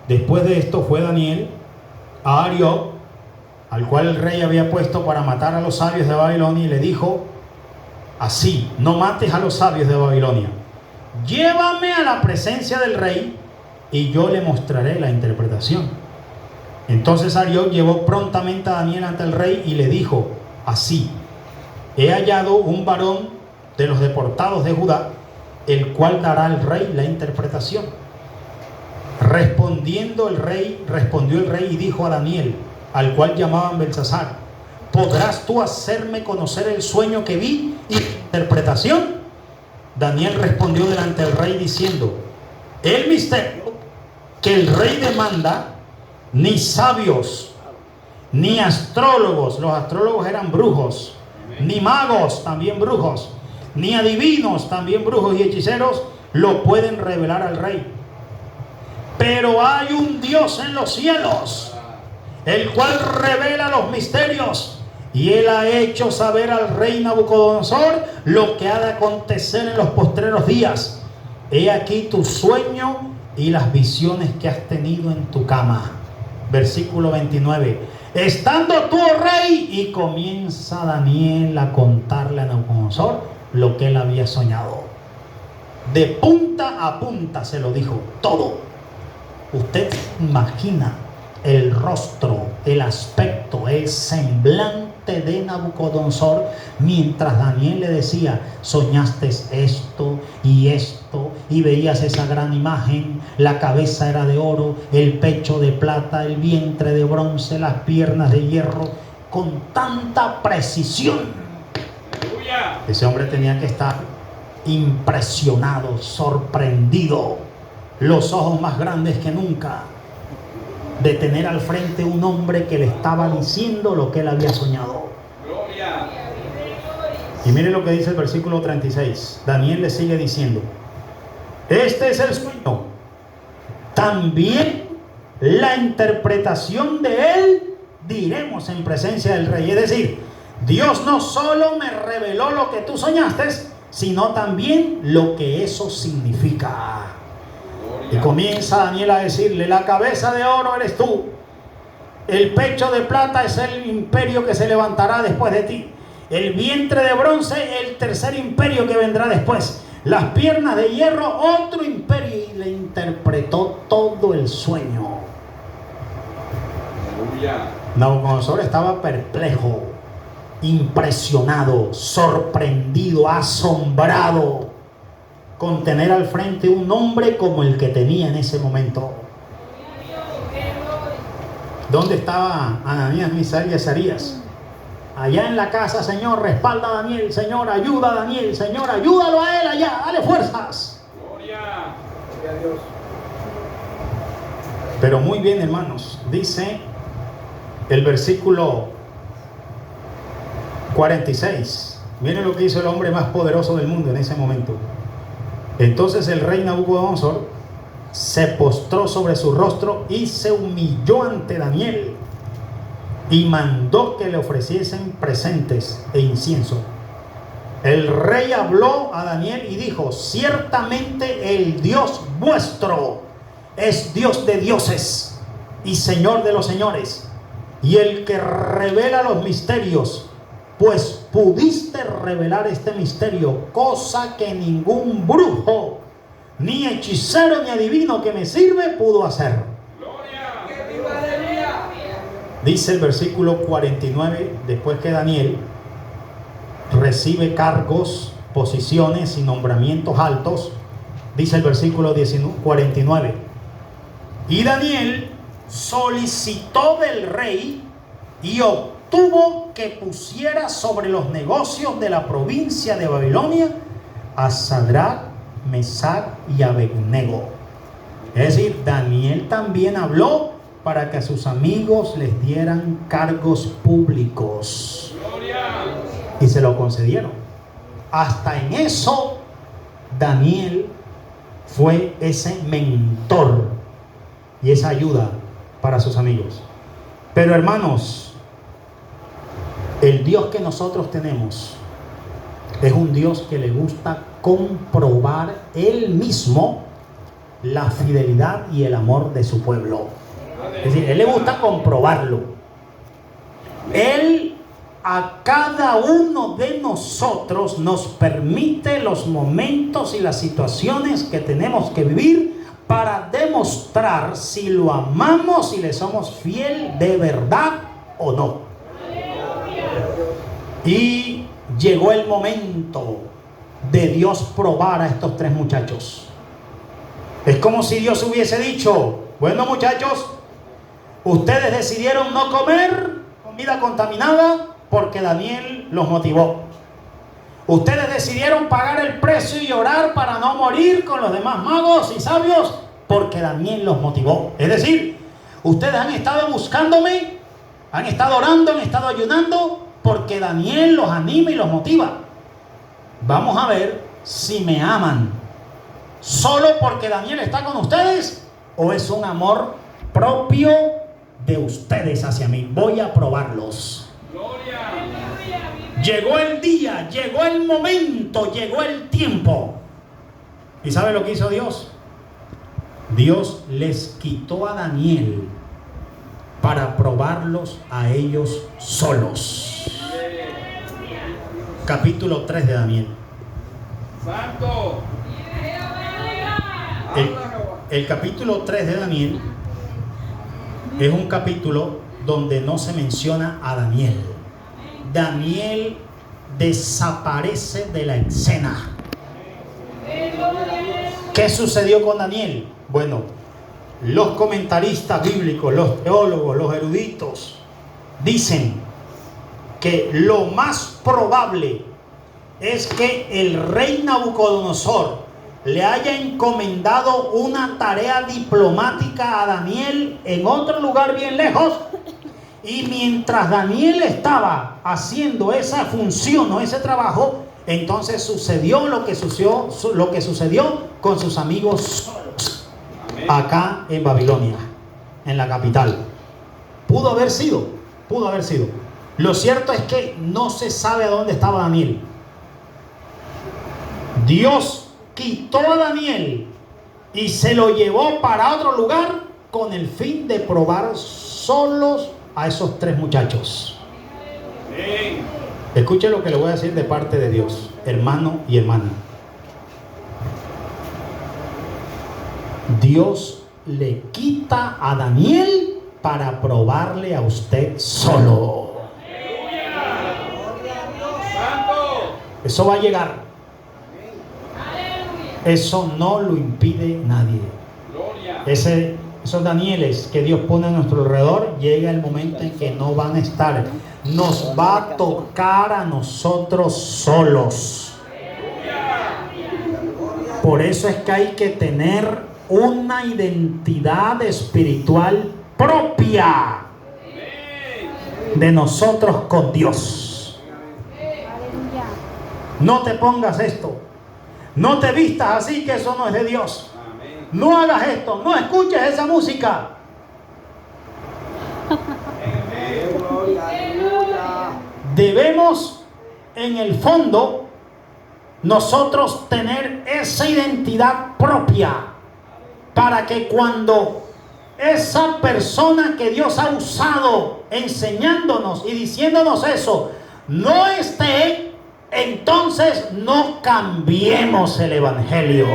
después de esto fue Daniel a Arioc, al cual el rey había puesto para matar a los sabios de Babilonia, y le dijo así: no mates a los sabios de Babilonia, llévame a la presencia del rey y yo le mostraré la interpretación. Entonces Arioc llevó prontamente a Daniel ante el rey y le dijo así: he hallado un varón de los deportados de Judá, el cual dará al rey la interpretación. Respondió el rey y dijo a Daniel, al cual llamaban Belsasar: ¿podrás tú hacerme conocer el sueño que vi y la interpretación? Daniel respondió delante del rey diciendo: el misterio que el rey demanda, ni sabios, ni astrólogos, los astrólogos eran brujos, ni magos, también brujos, ni adivinos, también brujos y hechiceros, lo pueden revelar al rey. Pero hay un Dios en los cielos, el cual revela los misterios, y él ha hecho saber al rey Nabucodonosor lo que ha de acontecer en los postreros días. He aquí tu sueño y las visiones que has tenido en tu cama. Versículo 29. Estando tú, oh rey, y comienza Daniel a contarle a Nabucodonosor lo que él había soñado. De punta a punta se lo dijo todo. Usted imagina el rostro, el aspecto, el semblante de Nabucodonosor mientras Daniel le decía: soñaste esto y veías esa gran imagen, la cabeza era de oro, el pecho de plata, el vientre de bronce, las piernas de hierro, con tanta precisión. Gloria. Ese hombre tenía que estar impresionado, sorprendido, los ojos más grandes que nunca, de tener al frente un hombre que le estaba diciendo lo que él había soñado. Gloria. Y mire lo que dice el versículo 36. Daniel le sigue diciendo: este es el sueño, también la interpretación de él diremos en presencia del rey. Es decir, Dios no solo me reveló lo que tú soñaste, sino también lo que eso significa. Y comienza Daniel a decirle: la cabeza de oro eres tú, el pecho de plata es el imperio que se levantará después de ti, el vientre de bronce el tercer imperio que vendrá después, las piernas de hierro otro imperio. Y le interpretó todo el sueño. Aleluya. Nabucodonosor estaba perplejo, impresionado, sorprendido, asombrado con tener al frente un hombre como el que tenía en ese momento. ¿Dónde estaba Ananías, Misael y Azarías? Allá en la casa. Señor, respalda a Daniel. Señor, ayuda a Daniel. Señor, ayúdalo a él allá. Dale fuerzas. Gloria. Gloria a Dios. Pero muy bien, hermanos. Dice el versículo 46. Miren lo que hizo el hombre más poderoso del mundo en ese momento. Entonces el rey Nabucodonosor se postró sobre su rostro y se humilló ante Daniel y mandó que le ofreciesen presentes e incienso. El rey habló a Daniel y dijo: ciertamente el Dios vuestro es Dios de dioses y Señor de los señores, y el que revela los misterios, pues pudiste revelar este misterio, cosa que ningún brujo, ni hechicero, ni adivino que me sirve pudo hacer. Gloria. ¡Que viva Aleluya! Dice el versículo 49, después que Daniel recibe cargos, posiciones y nombramientos altos, dice el versículo 49: y Daniel solicitó del rey y obtuvo que pusiera sobre los negocios de la provincia de Babilonia a Sadrach, Mesach y Abednego. Es decir, Daniel también habló para que a sus amigos les dieran cargos públicos. Gloria. Y se lo concedieron. Hasta en eso Daniel fue ese mentor y esa ayuda para sus amigos. Pero hermanos, el Dios que nosotros tenemos es un Dios que le gusta comprobar Él mismo la fidelidad y el amor de su pueblo. Es decir, Él le gusta comprobarlo. Él a cada uno de nosotros nos permite los momentos y las situaciones que tenemos que vivir para demostrar si lo amamos y le somos fiel de verdad o no. Y llegó el momento de Dios probar a estos tres muchachos. Es como si Dios hubiese dicho: bueno, muchachos, ustedes decidieron no comer comida contaminada porque Daniel los motivó. Ustedes decidieron pagar el precio y orar para no morir con los demás magos y sabios porque Daniel los motivó. Es decir, ustedes han estado buscándome, han estado orando, han estado ayunando porque Daniel los anima y los motiva. Vamos a ver si me aman solo porque Daniel está con ustedes o es un amor propio de ustedes hacia mí. Voy a probarlos. Gloria. Llegó el día, llegó el momento, llegó el tiempo. ¿Y sabe lo que hizo Dios? Dios les quitó a Daniel para probarlos a ellos solos. Capítulo 3 de Daniel. Santo. El capítulo 3 de Daniel es un capítulo donde no se menciona a Daniel. Daniel desaparece de la escena. ¿Qué sucedió con Daniel? Bueno, los comentaristas bíblicos, los teólogos, los eruditos dicen que lo más probable es que el rey Nabucodonosor le haya encomendado una tarea diplomática a Daniel en otro lugar bien lejos, y mientras Daniel estaba haciendo esa función o ese trabajo, entonces sucedió lo que sucedió con sus amigos acá en Babilonia, en la capital. Pudo haber sido. Lo cierto es que no se sabe a dónde estaba Daniel. Dios quitó a Daniel y se lo llevó para otro lugar con el fin de probar solos a esos 3 muchachos. Escuche lo que le voy a decir de parte de Dios, hermano y hermana. Dios le quita a Daniel para probarle a usted solo. Eso va a llegar. Eso no lo impide nadie. Esos Danieles que Dios pone a nuestro alrededor, llega el momento en que no van a estar. Nos va a tocar a nosotros solos. Por eso es que hay que tener una identidad espiritual propia de nosotros con Dios. No te pongas esto. No te vistas así, que eso no es de Dios. No hagas esto, no escuches esa música. Debemos, en el fondo, nosotros tener esa identidad propia, para que cuando esa persona que Dios ha usado enseñándonos y diciéndonos eso no esté, entonces no cambiemos el evangelio.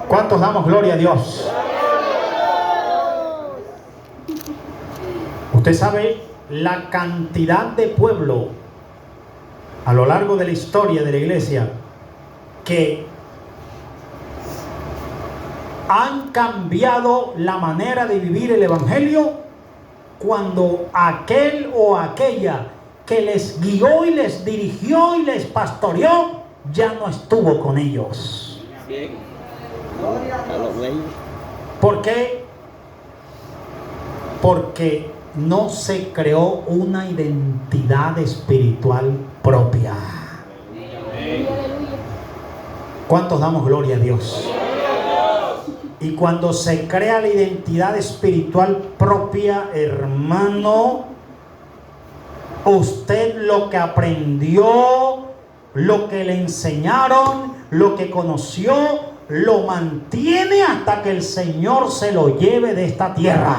¿Cuántos damos gloria a Dios? Usted sabe la cantidad de pueblo a lo largo de la historia de la iglesia que han cambiado la manera de vivir el evangelio cuando aquel o aquella que les guió y les dirigió y les pastoreó ya no estuvo con ellos. ¿Por qué? Porque no se creó una identidad espiritual propia. ¿Cuántos damos gloria a Dios? Y cuando se crea la identidad espiritual propia, hermano, usted lo que aprendió, lo que le enseñaron, lo que conoció, lo mantiene hasta que el Señor se lo lleve de esta tierra.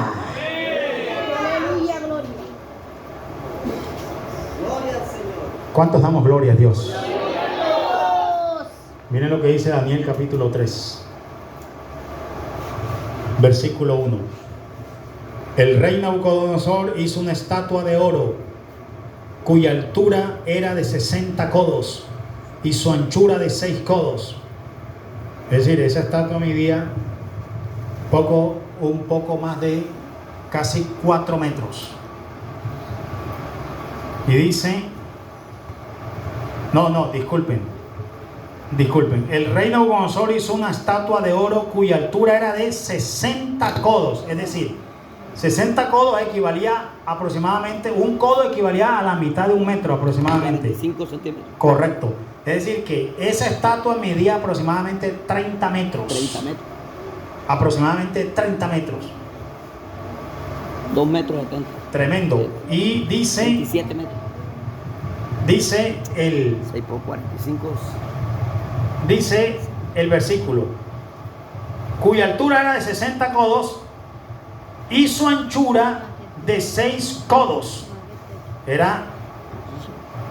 ¿Cuántos damos gloria a Dios? Miren lo que dice Daniel capítulo 3, versículo 1. El rey Nabucodonosor hizo una estatua de oro cuya altura era de 60 codos y su anchura de 6 codos. Es decir, esa estatua midía un poco más de casi 4 metros. Y dice, disculpen, el rey Nabucodonosor hizo una estatua de oro cuya altura era de 60 codos, es decir, 60 codos equivalía aproximadamente, un codo equivalía a la mitad de un metro aproximadamente. 5 centímetros. Correcto. Es decir, que esa estatua medía aproximadamente 30 metros. 30 metros. Aproximadamente 30 metros. 2 metros 70. Tremendo. Y dice... 27 metros. Dice el... 6 por 45. Dice el versículo, cuya altura era de 60 codos y su anchura de 6 codos. Era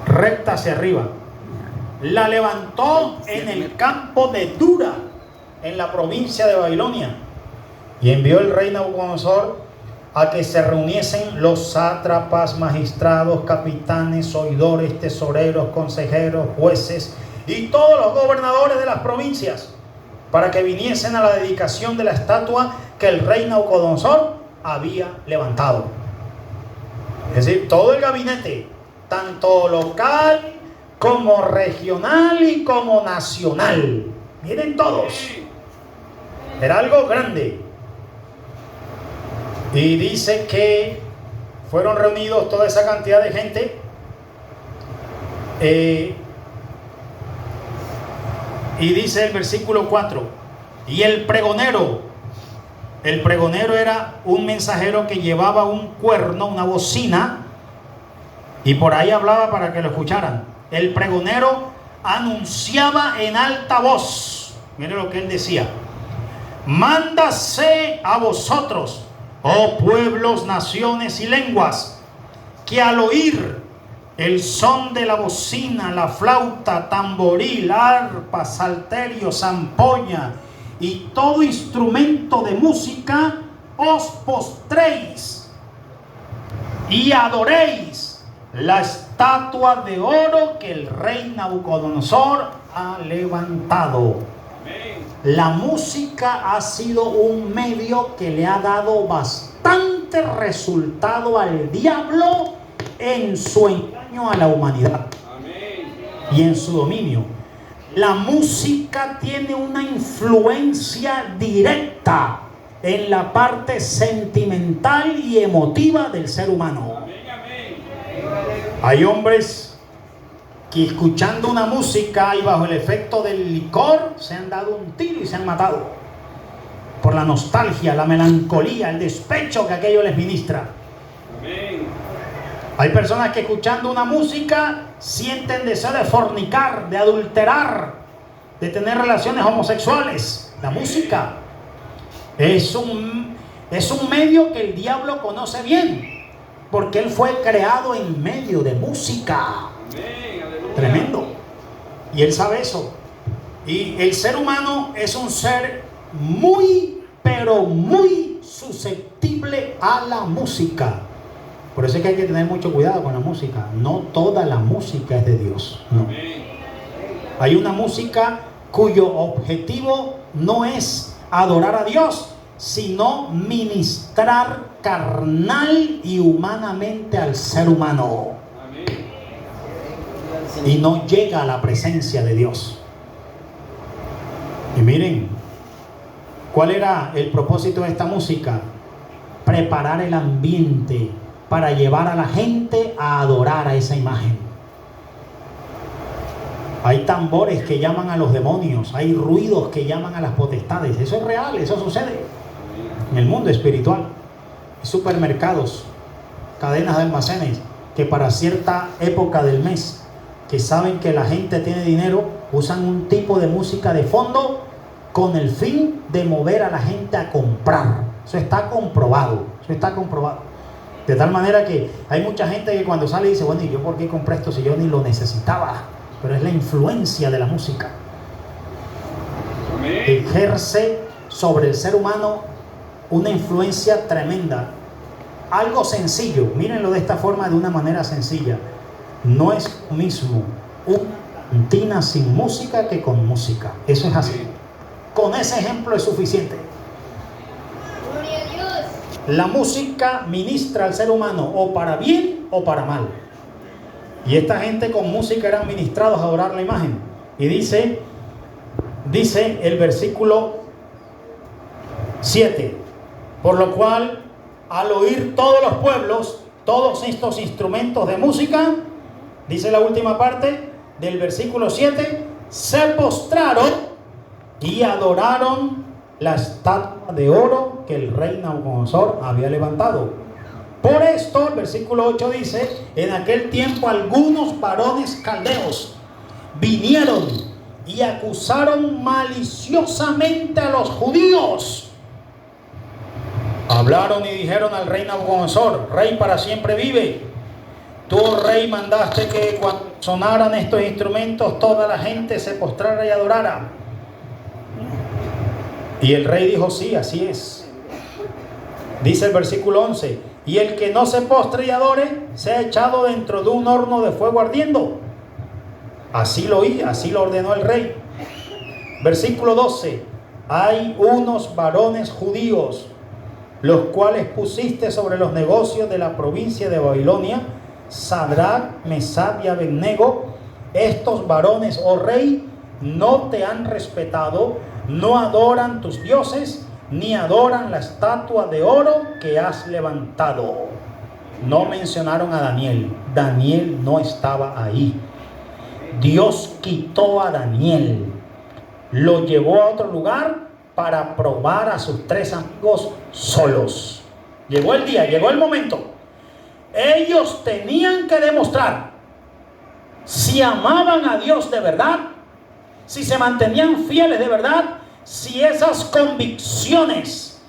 recta hacia arriba. La levantó en el campo de Dura, en la provincia de Babilonia, y envió el rey Nabucodonosor a que se reuniesen los sátrapas, magistrados, capitanes, oidores, tesoreros, consejeros, jueces y todos los gobernadores de las provincias, para que viniesen a la dedicación de la estatua que el rey Nabucodonosor había levantado. Es decir, todo el gabinete tanto local como regional y como nacional. Miren todos. Era algo grande. Y dice que fueron reunidos toda esa cantidad de gente. Y dice el versículo 4, y el pregonero era un mensajero que llevaba un cuerno, una bocina, y por ahí hablaba para que lo escucharan. El pregonero anunciaba en alta voz, mire lo que él decía: mándase a vosotros, oh pueblos, naciones y lenguas, que al oír el son de la bocina, la flauta, tamboril, arpa, salterio, zampoña y todo instrumento de música, os postréis y adoréis la estatua de oro que el rey Nabucodonosor ha levantado. La música ha sido un medio que le ha dado bastante resultado al diablo en su engaño a la humanidad. Y en su dominio. La música tiene una influencia directa en la parte sentimental y emotiva del ser humano. Hay hombres que escuchando una música y bajo el efecto del licor se han dado un tiro y se han matado por la nostalgia, la melancolía, el despecho que aquello les ministra. Hay personas que escuchando una música sienten deseo de fornicar, de adulterar, de tener relaciones homosexuales. La música es un medio que el diablo conoce bien, porque él fue creado en medio de música. Tremendo. Y él sabe eso. Y el ser humano es un ser muy, pero muy susceptible a la música. Por eso es que hay que tener mucho cuidado con la música. No toda la música es de Dios. No. Hay una música cuyo objetivo no es adorar a Dios, sino ministrar carnal y humanamente al ser humano. Y no llega a la presencia de Dios. Y miren, ¿cuál era el propósito de esta música? Preparar el ambiente para llevar a la gente a adorar a esa imagen. Hay tambores que llaman a los demonios, hay ruidos que llaman a las potestades. Eso es real, eso sucede en el mundo espiritual. Hay supermercados, cadenas de almacenes que para cierta época del mes, que saben que la gente tiene dinero, usan un tipo de música de fondo con el fin de mover a la gente a comprar. Eso está comprobado, eso está comprobado. De tal manera que hay mucha gente que cuando sale dice: bueno, ¿y yo por qué compré esto si yo ni lo necesitaba? Pero es la influencia de la música. Ejerce sobre el ser humano una influencia tremenda. Algo sencillo, mírenlo de esta forma, de una manera sencilla. No es lo mismo una cantina sin música que con música. Eso es así. Con ese ejemplo es suficiente. La música ministra al ser humano o para bien o para mal. Y esta gente con música eran ministrados a adorar la imagen. Y dice el versículo 7: por lo cual, al oír todos los pueblos todos estos instrumentos de música, dice la última parte del versículo 7, se postraron y adoraron la estatua de oro que el rey Nabucodonosor había levantado. Por esto, el versículo 8 dice: en aquel tiempo algunos varones caldeos vinieron y acusaron maliciosamente a los judíos. Hablaron y dijeron al rey Nabucodonosor: rey para siempre vive. Tú, oh rey, mandaste que cuando sonaran estos instrumentos toda la gente se postrara y adorara. Y el rey dijo: sí, así es. Dice el versículo 11: y el que no se postre y adore sea echado dentro de un horno de fuego ardiendo. Así lo oí, así lo ordenó el rey. Versículo 12: hay unos varones judíos, los cuales pusiste sobre los negocios de la provincia de Babilonia, Sadrach, Mesach y Abednego, estos varones, oh rey, no te han respetado, no adoran tus dioses, ni adoran la estatua de oro que has levantado. No mencionaron a Daniel. Daniel no estaba ahí. Dios quitó a Daniel, lo llevó a otro lugar para probar a sus tres amigos solos. Llegó el día, llegó el momento. Ellos tenían que demostrar si amaban a Dios de verdad, si se mantenían fieles de verdad, si esas convicciones,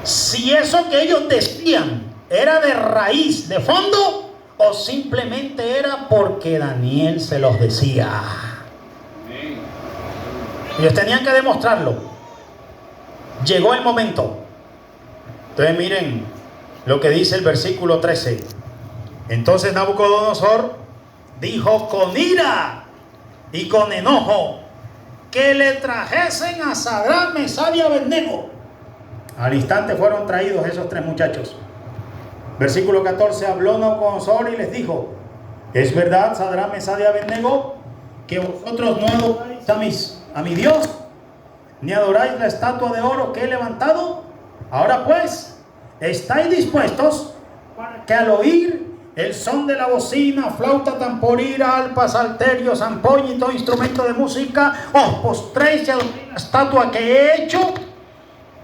si eso que ellos decían era de raíz, de fondo, o simplemente era porque Daniel se los decía. Ellos tenían que demostrarlo. Llegó el momento. Entonces miren lo que dice el versículo 13. Entonces Nabucodonosor dijo con ira y con enojo que le trajesen a Sadrach, Mesach y Abednego. Al instante fueron traídos esos tres muchachos. Versículo 14, habló Nabucodonosor y les dijo: ¿es verdad, Sadrach, Mesach y Abednego, que vosotros no adoráis a mi Dios, ni adoráis la estatua de oro que he levantado? Ahora pues, ¿estáis dispuestos para que al oír el son de la bocina, flauta, tamborira, alpa, salterio, zampoña y todo instrumento de música, os postréis y adoréis la estatua que he hecho?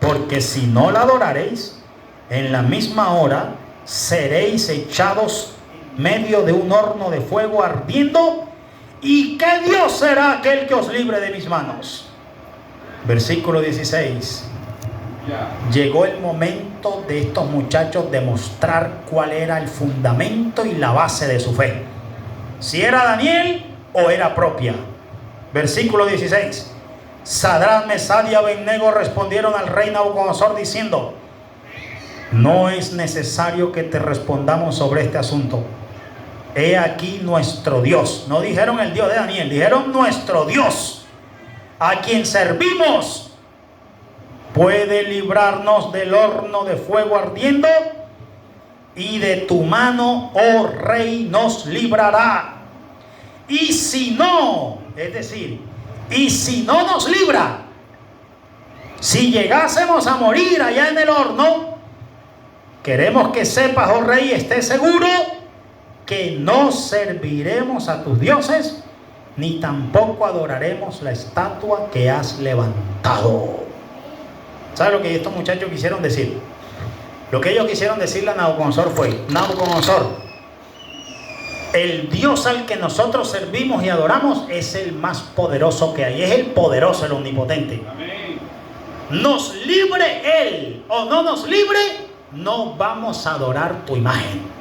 Porque si no la adoraréis, en la misma hora seréis echados en medio de un horno de fuego ardiendo. ¿Y qué Dios será aquel que os libre de mis manos? Versículo 16. Llegó el momento de estos muchachos demostrar cuál era el fundamento y la base de su fe, si era Daniel o era propia. Versículo 16. Sadrach, Mesach y Abednego respondieron al rey Nabucodonosor diciendo: no es necesario que te respondamos sobre este asunto. He aquí nuestro Dios. No dijeron el Dios de Daniel, dijeron nuestro Dios, a quien servimos, puede librarnos del horno de fuego ardiendo, y de tu mano, oh rey, nos librará. Y si no, es decir, y si no nos libra, si llegásemos a morir allá en el horno, queremos que sepas, oh rey, estés seguro que no serviremos a tus dioses, ni tampoco adoraremos la estatua que has levantado. ¿Sabes lo que estos muchachos quisieron decir? Lo que ellos quisieron decirle a Nabucodonosor fue: Nabucodonosor, el Dios al que nosotros servimos y adoramos es el más poderoso que hay, es el poderoso, el omnipotente. Amén. Nos libre Él o no nos libre, no vamos a adorar tu imagen.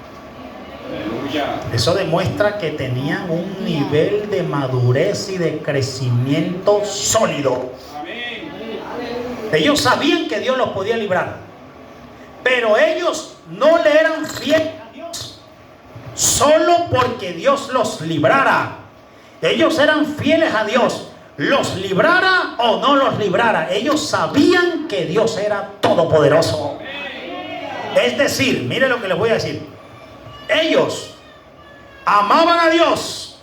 Aleluya. Eso demuestra que tenían un nivel de madurez y de crecimiento sólido. Amén. Ellos sabían que Dios los podía librar, pero ellos no le eran fieles a Dios solo porque Dios los librara. Ellos eran fieles a Dios, los librara o no los librara. Ellos sabían que Dios era todopoderoso. Es decir, mire lo que les voy a decir: ellos amaban a Dios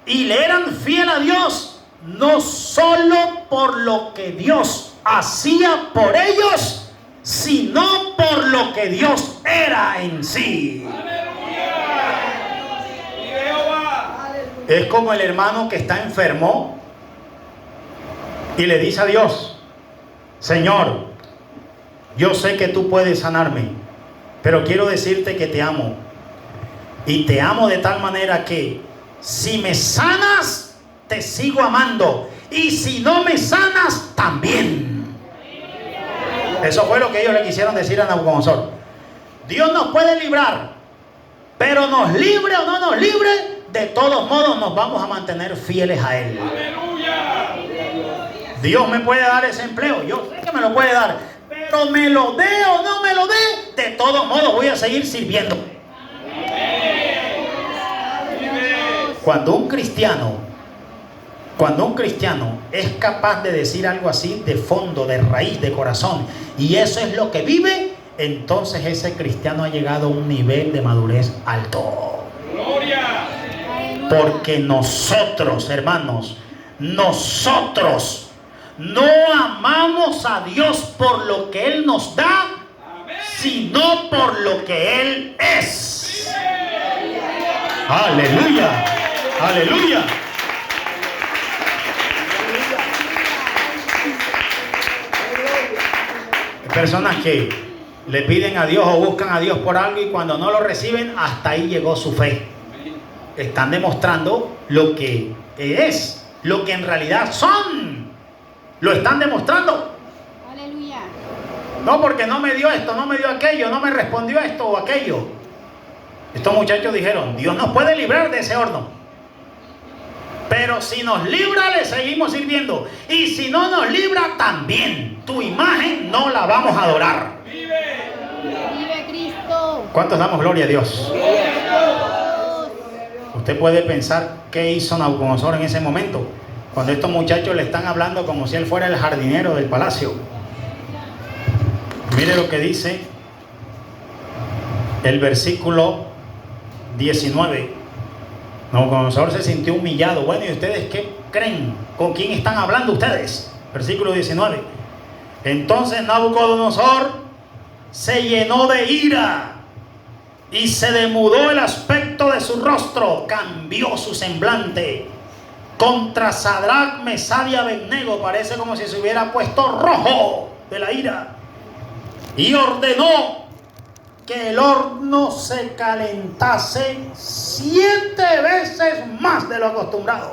y le eran fiel a Dios, no solo por lo que Dios hacía por ellos, sino por lo que Dios era en sí. Es como el hermano que está enfermo y le dice a Dios: Señor, yo sé que tú puedes sanarme, pero quiero decirte que te amo. Y te amo de tal manera que si me sanas, te sigo amando. Y si no me sanas, también. Eso fue lo que ellos le quisieron decir a Nabucodonosor. Dios nos puede librar, pero nos libre o no nos libre, de todos modos nos vamos a mantener fieles a Él. ¡Aleluya! Dios me puede dar ese empleo, yo sé que me lo puede dar, pero me lo dé o no me lo dé, de todos modos voy a seguir sirviendo. Cuando un cristiano es capaz de decir algo así de fondo, de raíz, de corazón, y eso es lo que vive, entonces ese cristiano ha llegado a un nivel de madurez alto. Gloria. Porque nosotros, hermanos, nosotros no amamos a Dios por lo que Él nos da, sino por lo que Él es. Aleluya, aleluya. Hay personas que le piden a Dios o buscan a Dios por algo y cuando no lo reciben, hasta ahí llegó su fe. Están demostrando lo que es, lo que en realidad son. Lo están demostrando. Aleluya. No, porque no me dio esto, no me dio aquello, no me respondió esto o aquello. Estos muchachos dijeron, Dios nos puede librar de ese horno. Pero si nos libra, le seguimos sirviendo. Y si no nos libra, también. Tu imagen no la vamos a adorar. Vive Cristo. ¿Cuántos damos gloria a Dios? Usted puede pensar qué hizo Nabucodonosor en ese momento, cuando estos muchachos le están hablando como si él fuera el jardinero del palacio. Mire lo que dice el versículo 19. Nabucodonosor se sintió humillado. Bueno, ¿y ustedes qué creen? ¿Con quién están hablando ustedes? Versículo 19. Entonces Nabucodonosor se llenó de ira y se demudó el aspecto de su rostro, cambió su semblante. Contra Sadrach, Mesach y Abednego parece como si se hubiera puesto rojo de la ira. Y ordenó que el horno se calentase 7 veces más de lo acostumbrado.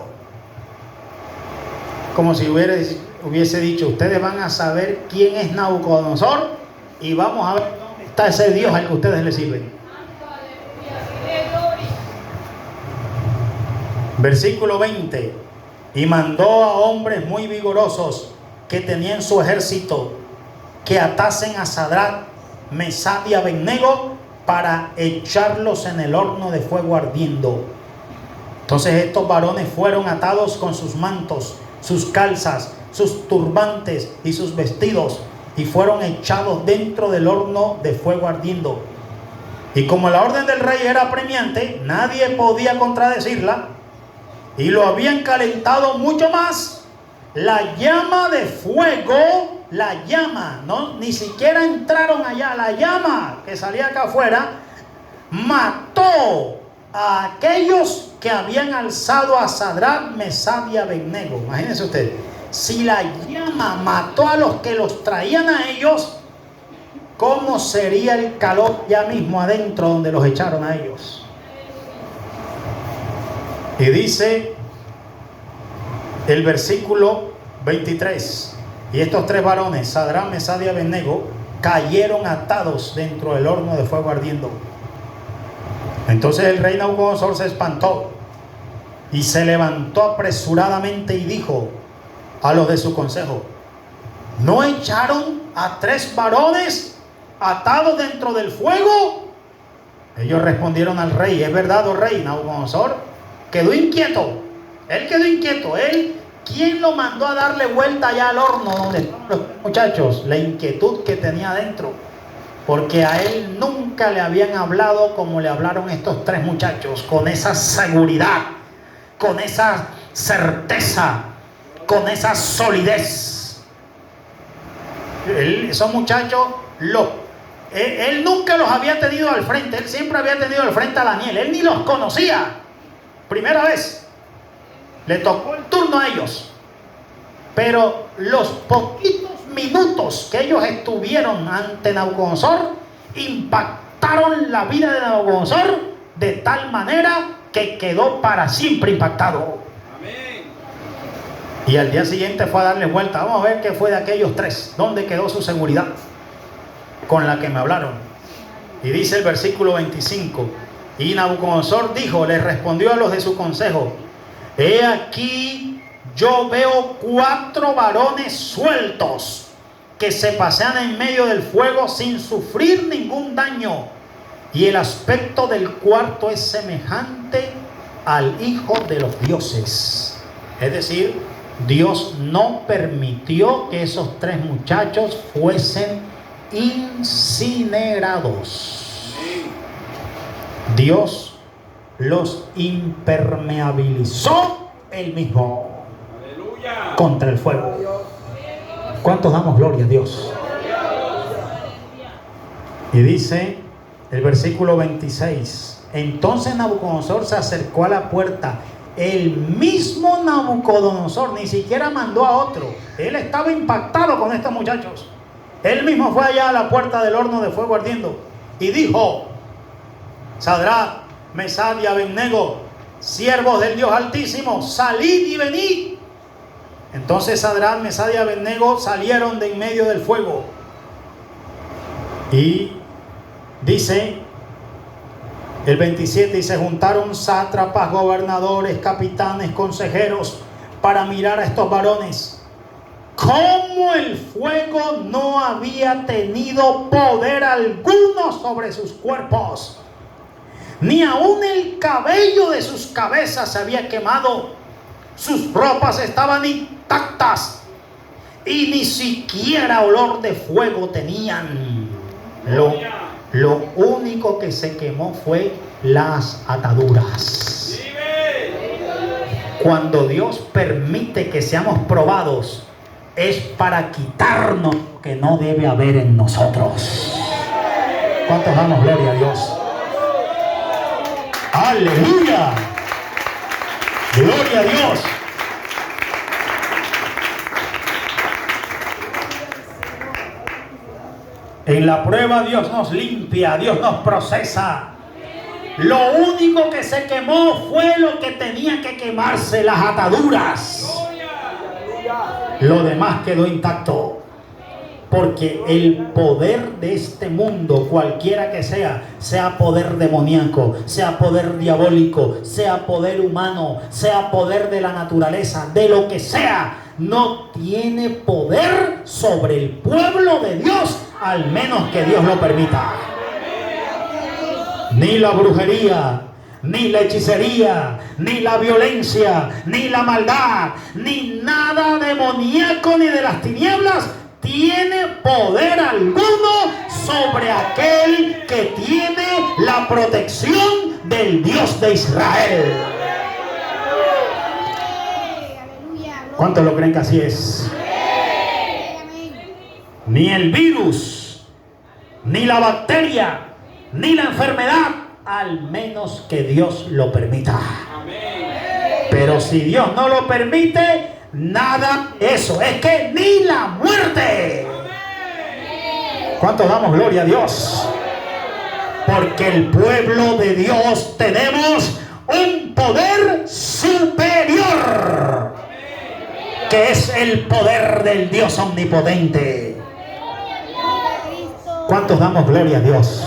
Como si hubiese dicho, ustedes van a saber quién es Nabucodonosor y vamos a ver dónde está ese Dios al que ustedes le sirven. Versículo 20. Y mandó a hombres muy vigorosos que tenían su ejército que atasen a Sadrach, Mesach y Abednego para echarlos en el horno de fuego ardiendo. Entonces estos varones fueron atados con sus mantos, sus calzas, sus turbantes y sus vestidos y fueron echados dentro del horno de fuego ardiendo. Y como la orden del rey era apremiante, nadie podía contradecirla. Y lo habían calentado mucho más. La llama de fuego, la llama, no, ni siquiera entraron allá. La llama que salía acá afuera mató a aquellos que habían alzado a Sadrach, Mesach y Abednego. Imagínense usted, si la llama mató a los que los traían a ellos, ¿cómo sería el calor ya mismo adentro donde los echaron a ellos? Y dice el versículo 23. Y estos 3 varones, Sadrach, Mesach y Abednego, cayeron atados dentro del horno de fuego ardiendo. Entonces el rey Nabucodonosor se espantó y se levantó apresuradamente y dijo a los de su consejo, ¿no echaron a 3 varones atados dentro del fuego? Ellos respondieron al rey, es verdad, oh rey. Nabucodonosor quedó inquieto. Él quedó inquieto. ¿Quién lo mandó a darle vuelta allá al horno donde están los muchachos? La inquietud que tenía adentro. Porque a él nunca le habían hablado como le hablaron estos 3 muchachos. Con esa seguridad, con esa certeza, con esa solidez. Esos muchachos, él nunca los había tenido al frente. Él siempre había tenido al frente a Daniel. Él ni los conocía. Primera vez. Le tocó el turno a ellos. Pero los poquitos minutos que ellos estuvieron ante Nabucodonosor impactaron la vida de Nabucodonosor de tal manera que quedó para siempre impactado. Amén. Y al día siguiente fue a darle vuelta. Vamos a ver qué fue de aquellos 3. ¿Dónde quedó su seguridad con la que me hablaron? Y dice el versículo 25. Y Nabucodonosor dijo, le respondió a los de su consejo, he aquí yo veo 4 varones sueltos que se pasean en medio del fuego sin sufrir ningún daño. Y el aspecto del cuarto es semejante al Hijo de los dioses. Es decir, Dios no permitió que esos 3 muchachos fuesen incinerados. Dios los impermeabilizó él mismo contra el fuego. ¿Cuántos damos gloria a Dios? Y dice el versículo 26: entonces Nabucodonosor se acercó a la puerta. El mismo Nabucodonosor, ni siquiera mandó a otro. Él estaba impactado con estos muchachos. Él mismo fue allá a la puerta del horno de fuego ardiendo y dijo: Sadrach, Mesach y Abednego, siervos del Dios Altísimo, salid y venid. Entonces Sadrach, Mesach y Abednego salieron de en medio del fuego. Y dice el 27: y se juntaron sátrapas, gobernadores, capitanes, consejeros para mirar a estos varones. Como el fuego no había tenido poder alguno sobre sus cuerpos, ni aun el cabello de sus cabezas se había quemado, sus ropas estaban intactas y ni siquiera olor de fuego tenían. Lo único que se quemó fue las ataduras. Cuando Dios permite que seamos probados, es para quitarnos lo que no debe haber en nosotros. ¿Cuántos damos gloria a Dios? ¡Aleluya! ¡Gloria a Dios! En la prueba Dios nos limpia, Dios nos procesa. Lo único que se quemó fue lo que tenía que quemarse, las ataduras. Lo demás quedó intacto. Porque el poder de este mundo, cualquiera que sea poder demoníaco, sea poder diabólico, sea poder humano, sea poder de la naturaleza, de lo que sea, no tiene poder sobre el pueblo de Dios, al menos que Dios lo permita. Ni la brujería, ni la hechicería, ni la violencia, ni la maldad, ni nada demoníaco ni de las tinieblas tiene poder alguno sobre aquel que tiene la protección del Dios de Israel. ¿Cuántos lo creen que así es? Ni el virus, ni la bacteria, ni la enfermedad, al menos que Dios lo permita. Pero si Dios no lo permite, nada, eso es que ni la muerte. ¿Cuántos damos gloria a Dios? Porque el pueblo de Dios tenemos un poder superior, que es el poder del Dios omnipotente. ¿Cuántos damos gloria a Dios?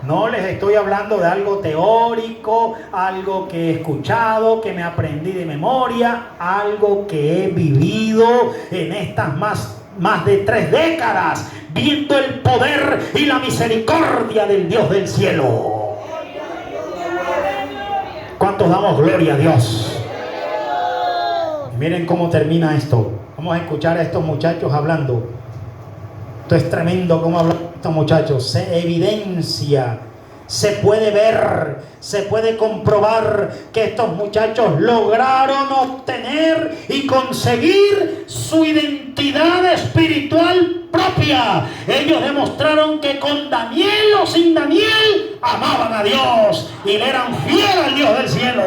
No les estoy hablando de algo teórico, algo que he escuchado, que me aprendí de memoria, algo que he vivido en estas más de 3 décadas, viendo el poder y la misericordia del Dios del cielo. ¿Cuántos damos gloria a Dios? Miren cómo termina esto. Vamos a escuchar a estos muchachos hablando. Esto es tremendo cómo hablan estos muchachos. Se evidencia, se puede ver, se puede comprobar que estos muchachos lograron obtener y conseguir su identidad espiritual propia. Ellos demostraron que con Daniel o sin Daniel amaban a Dios y le eran fieles al Dios del cielo.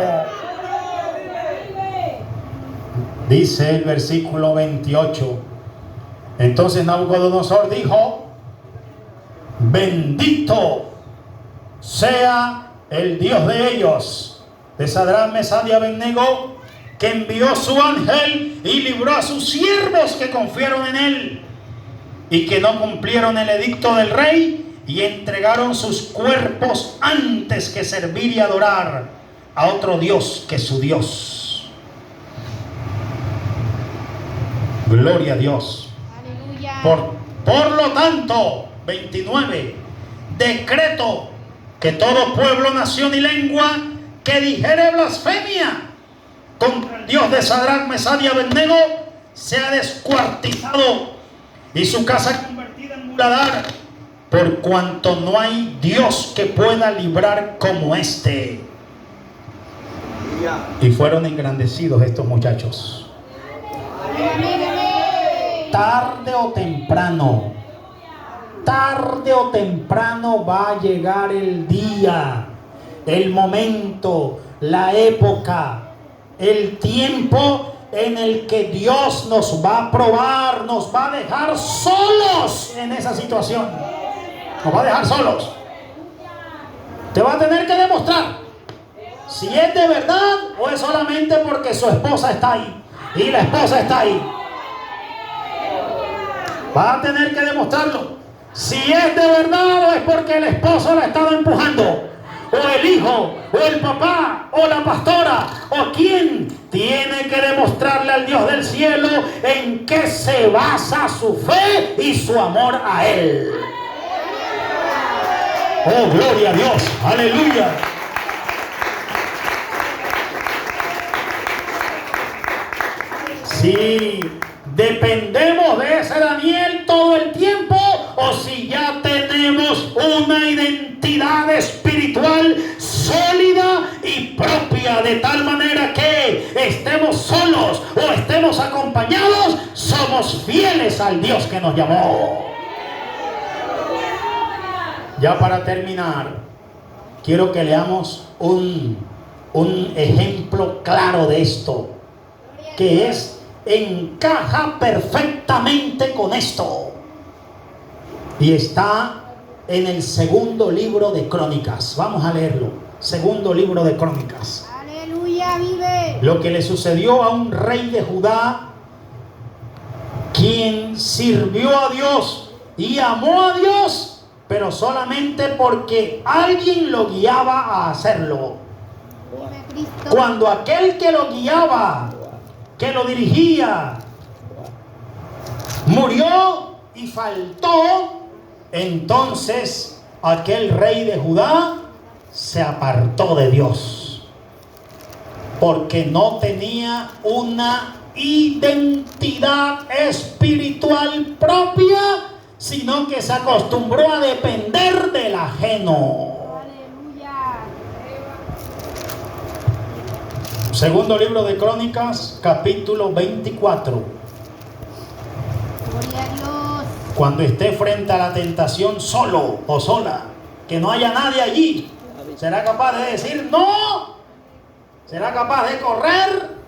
Dice el versículo 28. Entonces Nabucodonosor dijo: bendito sea el Dios de ellos, de Sadrach, Mesach y Abednego, que envió su ángel y libró a sus siervos que confiaron en él y que no cumplieron el edicto del rey y entregaron sus cuerpos antes que servir y adorar a otro Dios que su Dios. Gloria a Dios. Por lo tanto, 29, decreto que todo pueblo, nación y lengua que dijere blasfemia contra el Dios de Sadrach, Mesach y Abednego sea descuartizado y su casa convertida en muladar, por cuanto no hay Dios que pueda librar como este. Y fueron engrandecidos estos muchachos. Tarde o temprano va a llegar el día, el momento, la época, el tiempo en el que Dios nos va a probar, nos va a dejar solos en esa situación. Nos va a dejar solos. Te va a tener que demostrar si es de verdad o es solamente porque su esposa está ahí y la esposa está ahí. Va a tener que demostrarlo. Si es de verdad o es porque el esposo la estaba empujando, o el hijo, o el papá, o la pastora, o quien tiene que demostrarle al Dios del cielo en qué se basa su fe y su amor a Él. Oh, gloria a Dios, aleluya. Si dependemos de ese Daniel todo el tiempo, o si ya tenemos una identidad espiritual sólida y propia, de tal manera que estemos solos o estemos acompañados, somos fieles al Dios que nos llamó. Ya para terminar, quiero que leamos un ejemplo claro de esto, que encaja perfectamente con esto, y está en el segundo libro de Crónicas. Vamos a leerlo. Segundo libro de Crónicas. Aleluya, vive. Lo que le sucedió a un rey de Judá, quien sirvió a Dios y amó a Dios, pero solamente porque alguien lo guiaba a hacerlo. Vive Cristo. Cuando aquel que lo guiaba, que lo dirigía, murió y faltó, entonces aquel rey de Judá se apartó de Dios, porque no tenía una identidad espiritual propia, sino que se acostumbró a depender del ajeno. Aleluya. Segundo libro de Crónicas, capítulo 24. Gloria a Dios. Cuando esté frente a la tentación solo o sola, que no haya nadie allí, ¿será capaz de decir no? ¿Será capaz de correr?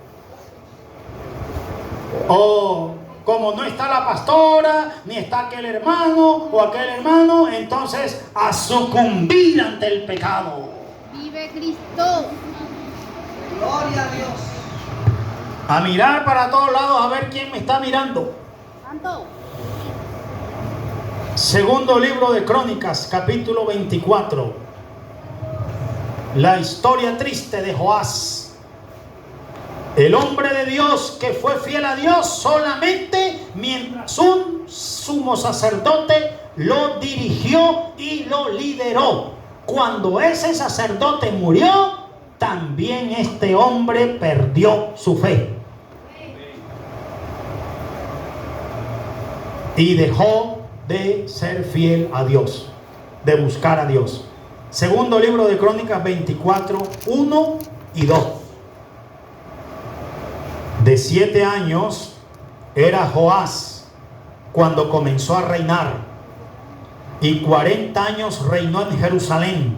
O como no está la pastora, ni está aquel hermano o aquel hermano, entonces a sucumbir ante el pecado. Vive Cristo. Gloria a Dios. A mirar para todos lados a ver quién me está mirando. Santo. Segundo libro de Crónicas, capítulo 24. La historia triste de Joás. El hombre de Dios que fue fiel a Dios solamente mientras un sumo sacerdote lo dirigió y lo lideró. Cuando ese sacerdote murió, también este hombre perdió su fe. Y dejó de ser fiel a Dios, de buscar a Dios. Segundo libro de Crónicas 24, 1 y 2. De 7 años era Joás cuando comenzó a reinar, y 40 años reinó en Jerusalén.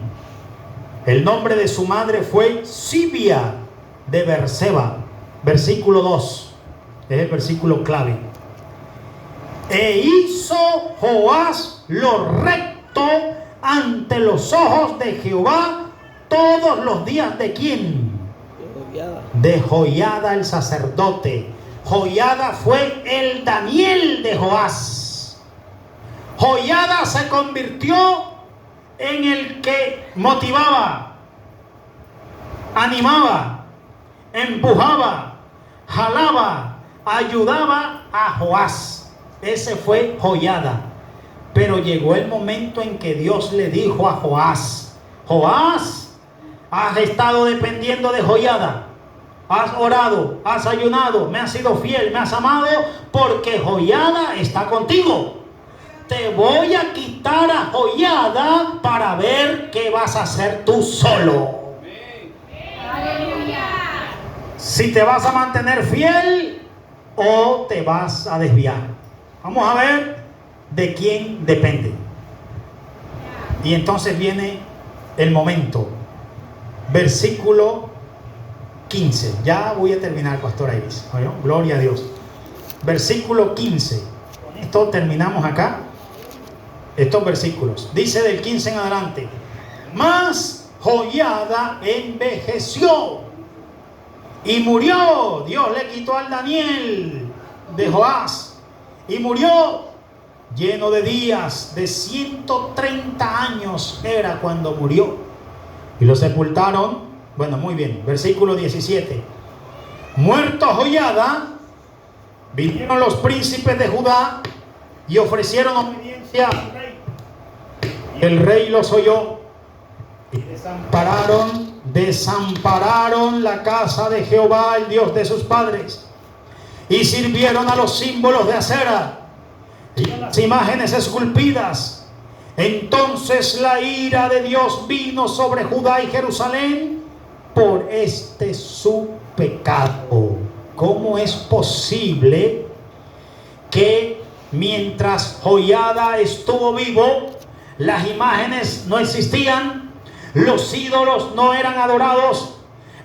El nombre de su madre fue Sibia de Berseba. Versículo 2, es el versículo clave. E hizo Joás lo recto ante los ojos de Jehová todos los días de ¿quién? De Joiada el sacerdote. Joiada fue el Daniel de Joás. Joiada se convirtió en el que motivaba, animaba, empujaba, jalaba, ayudaba a Joás. Ese fue Joiada. Pero llegó el momento en que Dios le dijo a Joás: Joás, has estado dependiendo de Joiada, has orado, has ayunado, me has sido fiel, me has amado, porque Joiada está contigo. Te voy a quitar a Joiada para ver qué vas a hacer tú solo. Aleluya. Si te vas a mantener fiel o te vas a desviar. Vamos a ver de quién depende. Y entonces viene el momento. Versículo 15. Ya voy a terminar, Pastora Iris. ¿Oyó? Gloria a Dios. Versículo 15. Con esto terminamos acá. Estos versículos. Dice del 15 en adelante. Mas Joiada envejeció y murió. Dios le quitó al Daniel de Joás. Y murió lleno de días. De 130 años era cuando murió. Y lo sepultaron. Bueno, muy bien. Versículo 17. Muerto Joiada, vinieron los príncipes de Judá y ofrecieron obediencia al rey. Y el rey los oyó. Y desampararon la casa de Jehová, el Dios de sus padres. Y sirvieron a los símbolos de acera y a las imágenes esculpidas. Entonces la ira de Dios vino sobre Judá y Jerusalén por este su pecado. ¿Cómo es posible que mientras Joiada estuvo vivo, las imágenes no existían, los ídolos no eran adorados,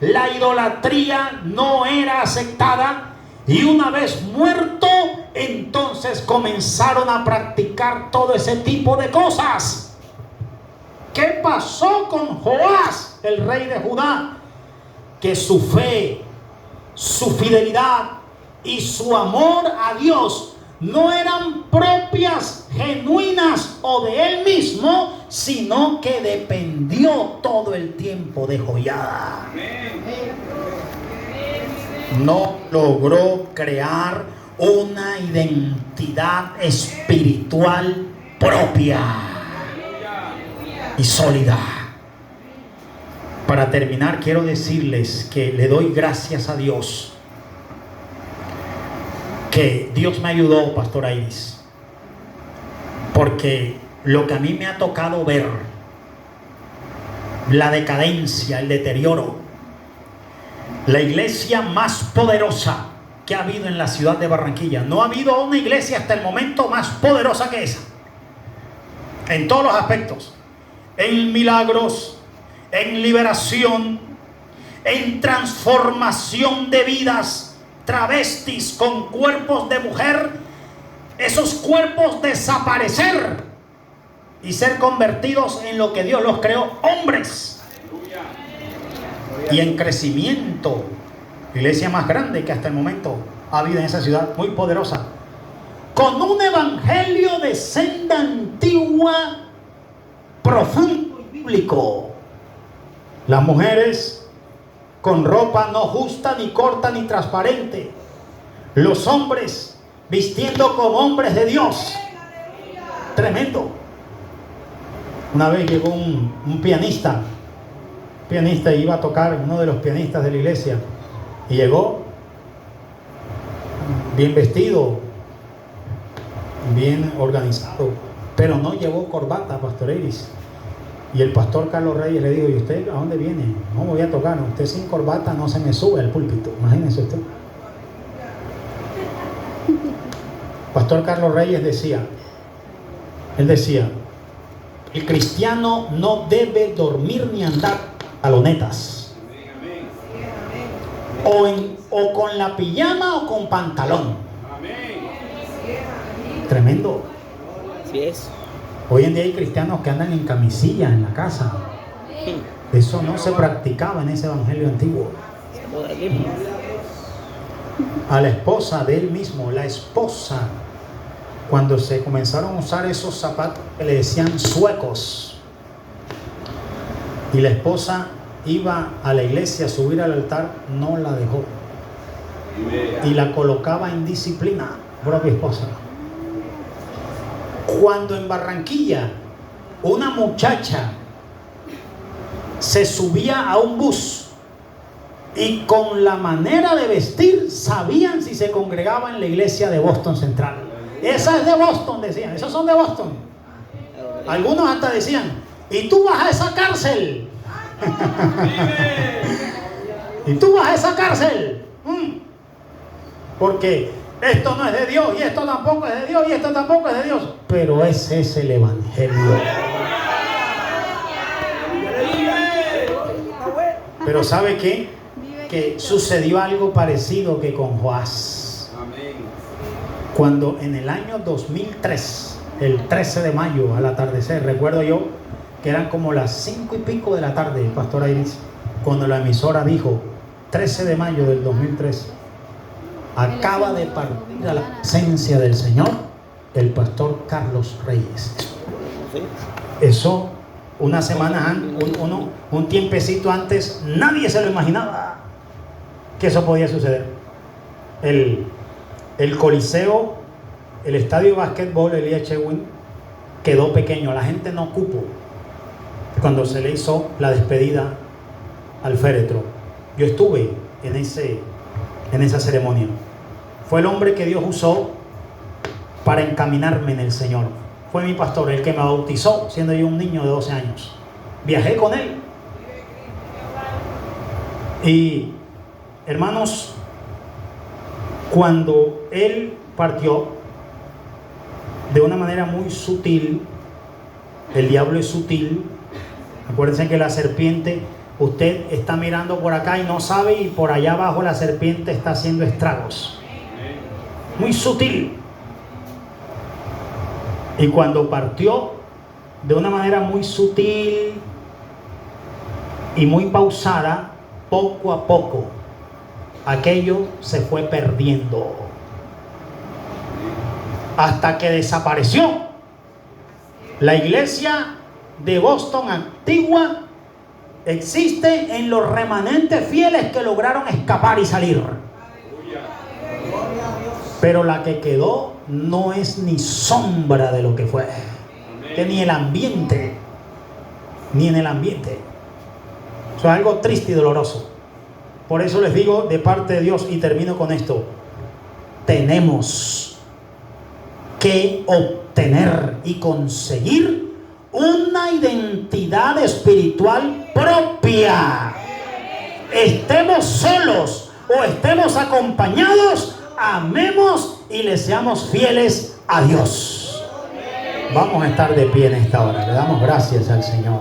la idolatría no era aceptada, y una vez muerto, entonces comenzaron a practicar todo ese tipo de cosas? ¿Qué pasó con Joás, el rey de Judá? Que su fe, su fidelidad y su amor a Dios no eran propias, genuinas o de él mismo, sino que dependió todo el tiempo de Joiada. No logró crear una identidad espiritual propia y sólida. Para terminar, quiero decirles que le doy gracias a Dios que Dios me ayudó, Pastora Iris, porque lo que a mí me ha tocado ver, la decadencia, el deterioro, la iglesia más poderosa que ha habido en la ciudad de Barranquilla, no ha habido una iglesia hasta el momento más poderosa que esa, en todos los aspectos, en milagros, en liberación, en transformación de vidas. Travestis con cuerpos de mujer, esos cuerpos desaparecer y ser convertidos en lo que Dios los creó, hombres. Y en crecimiento, iglesia más grande que hasta el momento ha habido en esa ciudad, muy poderosa, con un evangelio de senda antigua, profundo y bíblico. Las mujeres con ropa no justa, ni corta, ni transparente. Los hombres vistiendo como hombres de Dios. Tremendo. Una vez llegó un pianista iba a tocar, uno de los pianistas de la iglesia, y llegó bien vestido, bien organizado, pero no llevó corbata, Pastor Iris. Y el pastor Carlos Reyes le dijo: ¿y usted a dónde viene? No voy a tocar, usted sin corbata no se me sube al púlpito. Imagínese usted. Pastor Carlos Reyes decía, el cristiano no debe dormir ni andar pantalonetas, o con la pijama o con pantalón. Tremendo. Así es. Hoy en día hay cristianos que andan en camisilla en la casa. Eso no se practicaba en ese evangelio antiguo. A la esposa de él mismo, la esposa, cuando se comenzaron a usar esos zapatos que le decían suecos, y la esposa iba a la iglesia a subir al altar, no la dejó y la colocaba en disciplina, propia esposa. Cuando en Barranquilla una muchacha se subía a un bus Y con la manera de vestir sabían si se congregaba en la iglesia de Boston Central. Esa es de Boston, decían. Esos son de Boston. Algunos hasta decían, y tú vas a esa cárcel. Y tú vas a esa cárcel. Porque esto no es de Dios, y esto tampoco es de Dios, y esto tampoco es de Dios. Pero ese es el evangelio. Pero ¿sabe qué? Que sucedió algo parecido que con Joás. Cuando en el año 2003, el 13 de mayo al atardecer, recuerdo yo que eran como las 5 y pico de la tarde, Pastora Iris, cuando la emisora dijo 13 de mayo del 2003, acaba de partir a la presencia del Señor el pastor Carlos Reyes. Eso unas semanas antes, un tiempecito antes, nadie se lo imaginaba que eso podía suceder. El Coliseo, el estadio de básquetbol Elías Chewin quedó pequeño, la gente no cupo cuando se le hizo la despedida al féretro. Yo estuve en esa ceremonia. Fue el hombre que Dios usó para encaminarme en el Señor. Fue mi pastor, el que me bautizó siendo yo un niño de 12 años. Viajé con él. Y hermanos, cuando él partió, de una manera muy sutil, el diablo es sutil. Acuérdense que la serpiente, usted está mirando por acá y no sabe, y por allá abajo la serpiente está haciendo estragos. Muy sutil. Y cuando partió, de una manera muy sutil y muy pausada, poco a poco, aquello se fue perdiendo. Hasta que desapareció. La iglesia de Boston antigua existe en los remanentes fieles que lograron escapar y salir. Pero la que quedó no es ni sombra de lo que fue. Que ni el ambiente. Ni en el ambiente. Eso es algo triste y doloroso. Por eso les digo de parte de Dios, y termino con esto: tenemos que obtener y conseguir una identidad espiritual propia. Estemos solos o estemos acompañados, amemos y le seamos fieles a Dios. Vamos a estar de pie en esta hora. Le damos gracias al Señor.